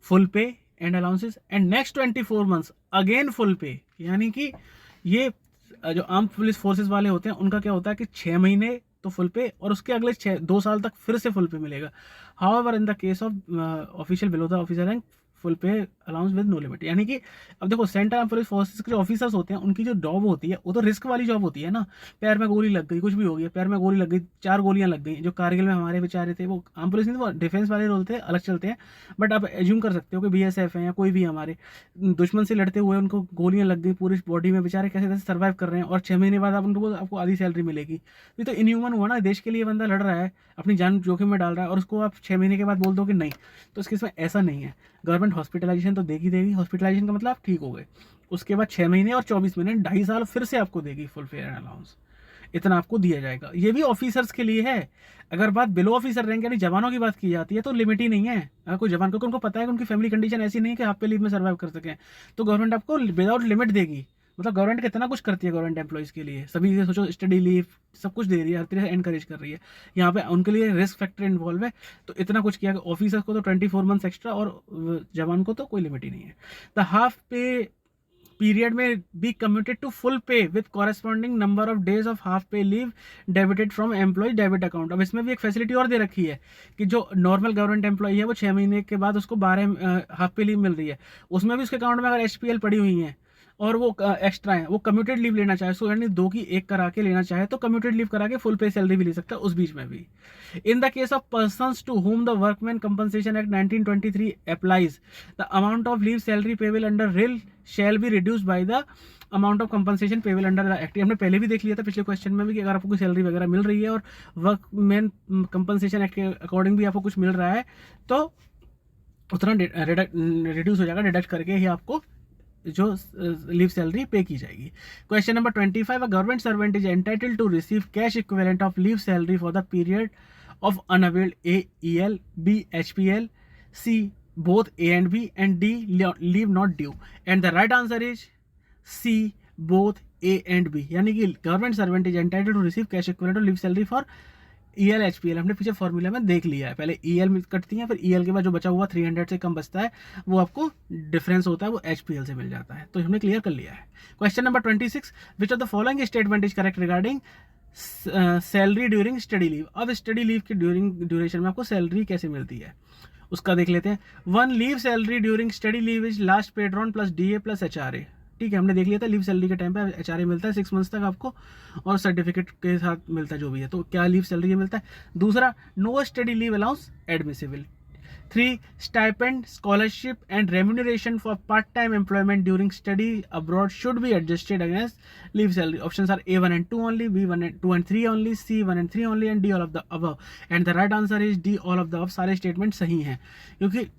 full pay and allowances, and next 24 months again full pay, यानी कि ये जो आर्म पुलिस फोर्सेस वाले होते हैं उनका क्या होता है कि 6 महीने तो फुल पे और उसके अगले 2 साल तक फिर से फुल पे मिलेगा। However in the case of official below the officer rank full pay allowance with no limit, यानी कि अब देखो सेंट्रल आर्म पुलिस फोर्सेस के जो ऑफिसर्स होते हैं उनकी जो जॉब होती है वो तो रिस्क वाली जॉब होती है ना। पैर में गोली लग गई, कुछ भी हो गया, पैर में गोली लग गई, 4 गोलियां लग गई, जो कारगिल में हमारे बेचारे थे, वो आर्म पुलिस नहीं, वो डिफेंस वाले रोल थे, अलग चलते हैं। बट आप एज्यूम कर सकते हो कि BSF है या कोई भी हमारे दुश्मन से लड़ते हुए उनको गोलियां लग गई पूरी बॉडी में, बेचारे कैसे कैसे सर्वाइव कर रहे हैं, और 6 महीने बाद आप उनको आपको आधी सैलरी मिलेगी। ये तो इनह्यूमन हुआ ना, देश के लिए बंदा लड़ रहा है, अपनी जान जोखिम में डाल रहा है, और उसको आप 6 महीने के बाद बोल दो कि नहीं। तो इसके इसमें ऐसा नहीं है। गवर्नमेंट हॉस्पिटलाइजेशन तो देगी देगी, हॉस्पिटलाइजेशन का मतलब आप ठीक हो गए, उसके बाद 6 महीने और 24 महीने 2.5 साल फिर से आपको देगी फुल फेयर एंड अलाउंस, इतना आपको दिया जाएगा। ये भी ऑफिसर्स के लिए है। अगर बात बिलो ऑफिसर रैंक यानी जवानों की बात की जाती है तो लिमिट ही नहीं है। अगर कोई जवान, क्योंकि उनको पता है कि उनकी फैमिली कंडीशन ऐसी नहीं है कि हाफ पे लीव में सर्वाइव कर सकें, तो गवर्नमेंट आपको विदाउट लिमिट देगी। मतलब गवर्नमेंट कितना कुछ करती है गवर्नमेंट एम्प्लॉइज के लिए, सभी से सोचो, स्टडी लीव सब कुछ दे रही है, हर तरह से एनकरेज कर रही है। यहाँ पे उनके लिए रिस्क फैक्टर इन्वॉल्व है, तो इतना कुछ किया। ऑफिसर्स को तो 24 months एक्स्ट्रा, और जवान को तो कोई लिमिट ही नहीं है। द हाफ पे पीरियड में be commuted to full pay with corresponding number of days of half pay leave debited from employ debit account. अब इसमें भी एक फैसिलिटी और दे रखी है कि जो नॉर्मल गवर्नमेंट एम्प्लॉय है वो 6 महीने के बाद उसको 12 हाफ पे लीव मिल रही है, उसमें भी उसके अकाउंट में अगर HPL पड़ी हुई है और वो एक्स्ट्रा है, वो कम्यूटेड लीव लेना चाहे, सो यानी 2 की 1 करा के लेना चाहे तो कम्यूटेड लीव करा के फुल पे सैलरी भी ले सकता है उस बीच में भी। In the case of persons to whom the workman compensation act 1923 applies, the amount of leave salary payable under रिल shall be reduced by the amount of compensation payable under the act. हमने पहले भी देख लिया था पिछले question में भी कि अगर आपको कोई सैलरी वगैरह मिल रही है और वर्कमैन कंपनसेशन एक्ट के अकॉर्डिंग भी आपको कुछ मिल रहा है तो उतना रिड्यूस हो जाएगा, डिडक्ट करके ही आपको जो लीव सैलरी पे की जाएगी। Question number 25, a government servant is entitled to receive cash equivalent of leave salary for the period of unavailed A EL, B HPL, C both A and B, and D leave not due, and the right answer is C both A and B, यानी कि government servant is entitled to receive cash equivalent of leave salary for EL HPL। हमने पीछे formula में देख लिया है, पहले EL में कटती है, फिर EL के बाद जो बचा हुआ 300 से कम बचता है वो आपको डिफरेंस होता है, वो HPL से मिल जाता है। तो हमने क्लियर कर लिया है। Question number 26, which of the following statement is correct regarding salary during study leave. अब स्टडी लीव के ड्यूरेशन में आपको सैलरी कैसे मिलती है उसका देख लेते हैं। 1 leave salary during study leave is last paid on plus DA plus HRA। ठीक है, हमने देख लिया था लीव सैलरी के टाइम पे HRA मिलता है 6 months तक आपको, और सर्टिफिकेट के साथ मिलता है जो भी है। तो क्या लीव सैलरी मिलता है। दूसरा, no study leave allowance admissible. 3 stipend, scholarship and remuneration for part time employment during study abroad should be adjusted against leave salary. Options are A1 and 2 only, B1 and 2 and 3 only, C1 and 3 only, and D all of the above, and the right answer is D all of the above। सारे statement सही हैं क्योंकि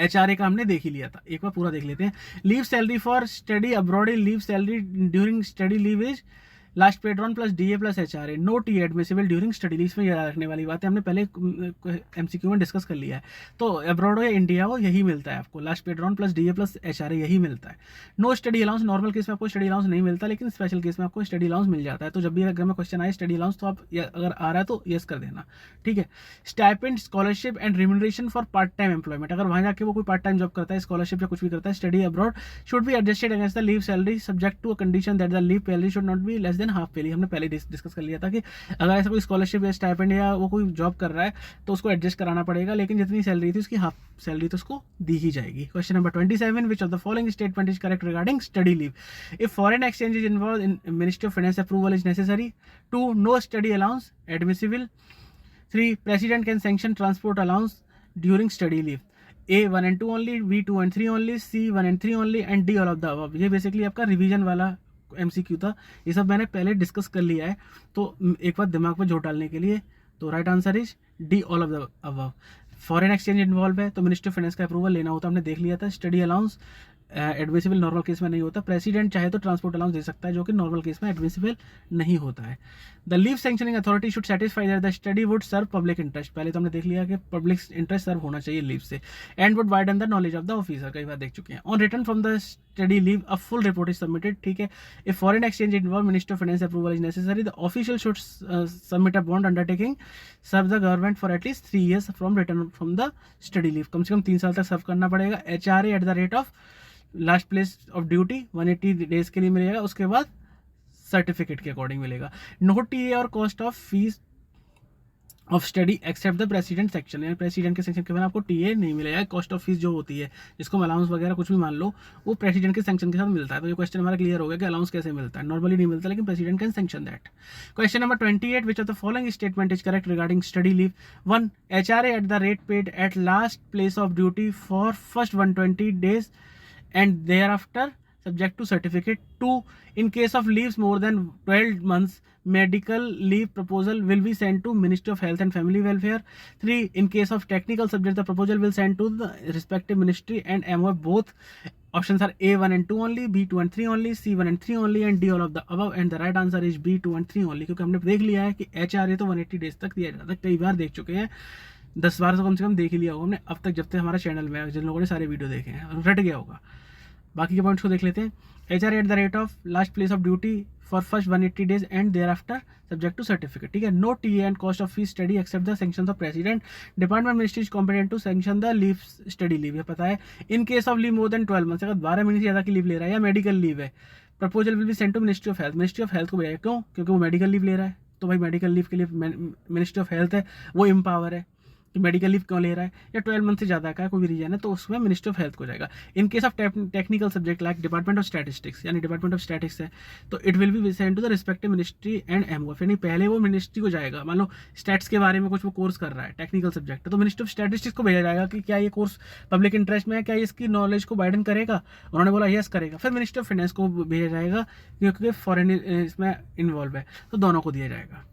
HRA का हमने देख ही लिया था। एक बार पूरा देख लेते हैं। Leave salary for study abroad, leave salary during study leave is last paid on plus DA plus HRA, no T admissible during study leave. में याद रखने वाली बात है, हमने पहले MCQ में डिस्कस कर लिया है। तो अब्रॉड हो या इंडिया हो यही मिलता है आपको, last paid on plus DA plus HRA यही मिलता है। No study allowance, normal case में आपको स्टडी अलाउंस नहीं मिलता, लेकिन स्पेशल केस में आपको स्टडी अलाउंस मिल जाता है। तो जब भी अगर में क्वेश्चन आए स्टडी अलाउंस तो आप अगर आ रहा है तो यस कर देना। ठीक है। Stipend, scholarship and remuneration for part time employment, अगर वहाँ जाके वो कोई पार्ट टाइम जॉब करता है, स्कॉलरशिप या कुछ भी करता है, study abroad should be adjusted against the leave salary subject to a condition that the leave salary should not be less than half pay leave. हमने पहले डिस्कस कर लिया था कि अगर ऐसा कोई स्कॉलरशिप या स्टाइपेंड या वो कोई जॉब कर रहा है तो उसको एडजस्ट कराना पड़ेगा, लेकिन जितनी सैलरी थी उसकी हाफ सैलरी तो उसको दी ही जाएगी। Question number 27, which of the following statement is correct regarding study leave? If foreign exchange is involve in ministry of finance approval is necessary. 2, no study allowance admissible. 3, president can sanction transport allowance during study leave. A 1 and 2 only, B 2 and 3 only, C 1 and 3 only and D all of the above। ये basically आपका revision वाला MCQ था, ये सब मैंने पहले discuss कर लिया है, तो एक बार दिमाग पर जोर डालने के लिए, तो right answer is D all of the above. Foreign exchange involve है तो मिनिस्ट्री ऑफ फाइनेंस का अप्रूवल लेना होता है, हमने देख लिया था। Study allowance admissible normal case में नहीं होता। प्रेसिडेंट चाहे तो ट्रांसपोर्ट अलाउंस दे सकता है, जो कि नॉर्मल केस में एडमिसिबल नहीं होता है। The leave sanctioning authority should satisfy that the study would serve public interest. पहले तो हमने देख लिया कि पब्लिक इंटरेस्ट सर्व होना चाहिए लीव से। And would widen the knowledge of the officer, कई बार देख चुके हैं। On return from the study leave a full report is submitted, ठीक है। If foreign exchange involve minister of finance approval is necessary, the official should submit a bond undertaking serve the government for at least 3 years from return from the study leave. कम से कम 3 साल तक serve करना पड़ेगा। HRA at the rate of last place of duty 180 days के लिए मिलेगा, उसके बाद सर्टिफिकेट के अकॉर्डिंग मिलेगा। नो टीए और cost of fees of study except the president section, यानी प्रेसिडेंट के सेक्शन के बाद आपको टीए नहीं मिलेगा। कॉस्ट ऑफ फीस जो होती है, जिसको अलाउंस वगैरह कुछ भी मान लो, वो प्रेसिडेंट के सेक्शन के साथ मिलता है। तो ये क्वेश्चन हमारा क्लियर हो गया कि अलाउंस कैसे मिलता है। नॉर्मली नहीं मिलता, लेकिन president can sanction that. Question number 28, which of the following statement is correct regarding study leave? 1, HRA at the rate paid at last place of duty for first 120 days and thereafter subject to certificate. 2, in case of leaves more than 12 months, medical leave proposal will be sent to Ministry of Health and Family Welfare. 3, in case of technical subject, the proposal will send to the respective ministry and MOF. Both options are A 1 and 2 only, B 2 and 3 only, C 1 and 3 only and D all of the above, and the right answer is B 2 and 3 only। क्योंकि हमने देख लिया है कि HRA तो 180 days तक दिया जाता है, कई बार देख चुके हैं, 10 बार तो कम से कम देख ही लिया होगा हमने अब तक, जब तक हमारा चैनल में जिन लोगों ने सारे वीडियो देखे हैं, और रट गया होगा। बाकी के पॉइंट्स को देख लेते हैं। HRA at the rate of last place of duty for first 180 days and thereafter subject to certificate, ठीक है। No TA and cost of fees study except the sanction of president. Department ministry is competent to sanction the leave study leave, ये पता है। In case of leave more than 12 months, अगर 12 महीने से ज़्यादा की लीव ले रहा है या मेडिकल लीव है, proposal will be sent to ministry of health. Ministry of health को भेजा, क्यों? क्योंकि वो मेडिकल लीव ले रहा है, तो भाई मेडिकल लीव के लिए मिनिस्ट्री ऑफ हेल्थ है, वो एम्पावर है कि मेडिकल लीव क्यों ले रहा है, या 12 month से ज़्यादा का कोई भी रीजन है, तो उसमें मिनिस्ट्री ऑफ हेल्थ को जाएगा। In case of technical subject like department of statistics, यानी डिपार्टमेंट ऑफ स्टैटिक्स है, तो it will be sent to the respective ministry and MOF, यानी पहले वो मिनिस्ट्री को जाएगा। मान लो स्टैट्स के बारे में कुछ वो कोर्स कर रहा है, टेक्निकल सब्जेक्ट है, तो मिनिस्ट्री ऑफ स्टैटिस्टिक्स को भेजा जाएगा कि क्या ये कोर्स पब्लिक इंटरेस्ट में है, क्या इसकी नॉलेज को वाइडन करेगा। उन्होंने बोला यस करेगा, फिर मिनिस्ट्री ऑफ फाइनेंस को भेजा जाएगा क्योंकि फॉरेन इसमें इन्वॉल्व है, तो दोनों को दिया जाएगा,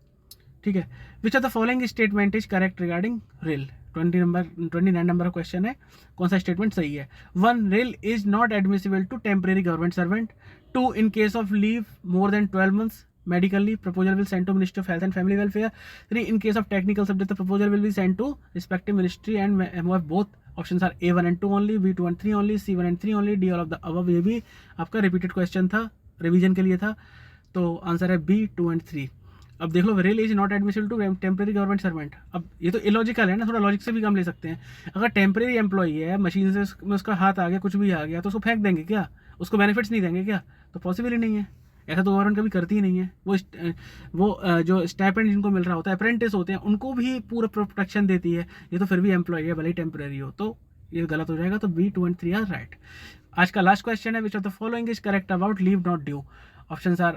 ठीक है। Which of the following statement is correct regarding रेल? 29 नंबर क्वेश्चन है, कौन सा स्टेटमेंट सही है? 1, रेल is not admissible to temporary government servant. 2, in case of leave more than 12 months medical leave, proposal will send to Ministry of Health and Family Welfare. 3, in case of technical subject, the proposal will be sent to respective ministry and MOF. Both options are A 1 and 2 only, B 2 and 3 only, C 1 and 3 only, D all of the above। ये भी आपका repeated question था, revision के लिए था, तो answer है B 2 and 3। अब देख लो, rail is not admissible to temporary government servant. अब ये तो इलॉजिकल है ना, थोड़ा लॉजिक से भी काम ले सकते हैं। अगर टेम्परेरी एम्प्लॉई है, मशीन से में उसका हाथ आ गया, कुछ भी आ गया, तो उसको फेंक देंगे क्या? उसको बेनिफिट्स नहीं देंगे क्या? तो पॉसिबल ही नहीं है, ऐसा तो गवर्नमेंट कभी करती ही नहीं है। वो जो स्टाइपेंड जिनको मिल रहा होता है, अप्रेंटिस होते हैं, उनको भी पूरा प्रोटेक्शन देती है, ये तो फिर भी एम्प्लॉई है, भले ही टेम्परेरी हो, तो ये गलत हो जाएगा। तो B 2 and 3 आर राइट। आज का लास्ट क्वेश्चन है, which of the following is correct about leave not due? Options are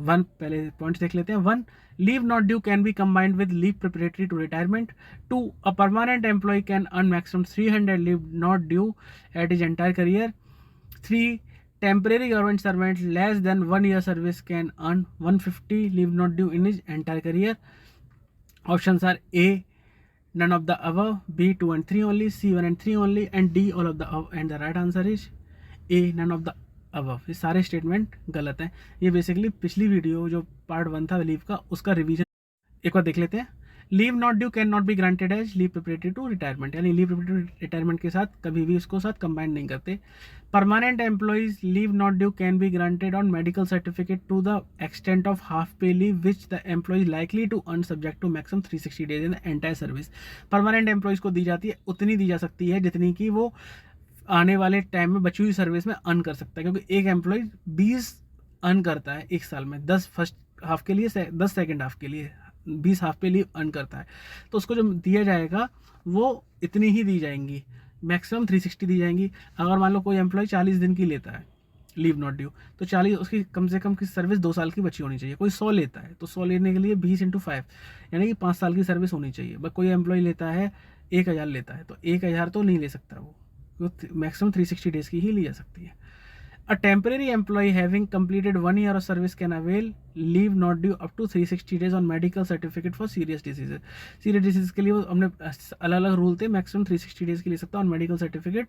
1, पहले पॉइंट्स देख लेते हैं। 1, leave not due can be combined with leave preparatory to retirement. 2, a permanent employee can earn maximum 300 leave not due at his entire career. 3, temporary government servant less than 1 year service can earn 150 leave not due in his entire career. Options are A, none of the above, B 2 and 3 only, C 1 and 3 only and D all of the above, and the right answer is A, none of the above। ये सारे statement गलत हैं। ये basically पिछली video जो part 1 था leave का, उसका रिवीजन एक बार देख लेते हैं। Leave not due can not be granted as leave preparatory to retirement, यानी लीव प्रिपरेटरी टू रिटायरमेंट के साथ कभी भी उसको साथ कंबाइन नहीं करते। Permanent employees leave not due can be granted on medical certificate to the extent of half pay leave which the employees likely to earn subject to maximum 360 days in the entire service. Permanent employees को दी जाती है, उतनी दी जा सकती है जितनी की वो आने वाले टाइम में बची हुई सर्विस में अर्न कर सकता है, क्योंकि एक एम्प्लॉय 20 अर्न करता है एक साल में, 10 फर्स्ट हाफ के लिए, 10 सेकेंड हाफ के लिए, 20 हाफ पे लीव अर्न करता है, तो उसको जो दिया जाएगा वो इतनी ही दी जाएंगी, मैक्सिमम 360 दी जाएंगी। अगर मान लो कोई एम्प्लॉय 40 दिन की लेता है लीव नॉट ड्यू, तो 40, उसकी कम से कम की सर्विस 2 साल की बची होनी चाहिए। कोई 100 लेता है तो 100 लेने के लिए 20x5 यानी कि 5 साल की सर्विस होनी चाहिए। बट कोई एम्प्लॉय लेता है 1000 लेता है तो 1000 तो नहीं ले सकता वो मैक्सिमम 360 डेज की ही ली जा सकती है। A temporary employee having completed 1 year of service can avail leave not due up to 360 days on medical certificate for serious diseases. Serious diseases के लिए वो हमने अलग अलग रूल थे, मैक्सिमम 360 डेज के लिए सकता है। On medical certificate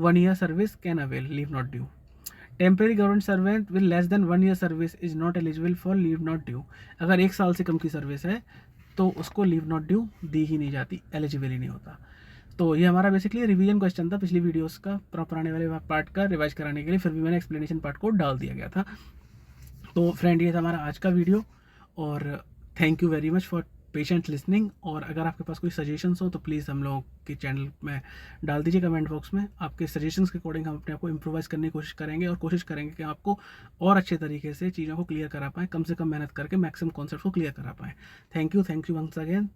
1 year service can avail leave not due. Temporary government servant with less then 1 year service is not eligible for leave not due. अगर 1 साल से कम की सर्विस है तो उसको लीव नॉट ड्यू दी ही नहीं जाती, एलिजिबल ही नहीं होता। तो ये हमारा बेसिकली रिवीजन क्वेश्चन था पिछली वीडियोस का, पुराने वाले पार्ट का रिवाइज कराने के लिए, फिर भी मैंने एक्सप्लेनेशन पार्ट को डाल दिया गया था। तो फ्रेंड ये था हमारा आज का वीडियो, और thank you very much for patient listening. और अगर आपके पास कोई सजेशंस हो तो प्लीज़ हम लोग के चैनल में डाल दीजिए कमेंट बॉक्स में। आपके सजेशंस के अकॉर्डिंग हम अपने आप को इम्प्रोवाइज करने की कोशिश करेंगे, और कोशिश करेंगे कि आपको और अच्छे तरीके से चीज़ों को क्लियर करा पाएँ, कम से कम मेहनत करके मैक्सिमम कॉन्सेप्ट को क्लियर करा पाएँ। Thank you once again.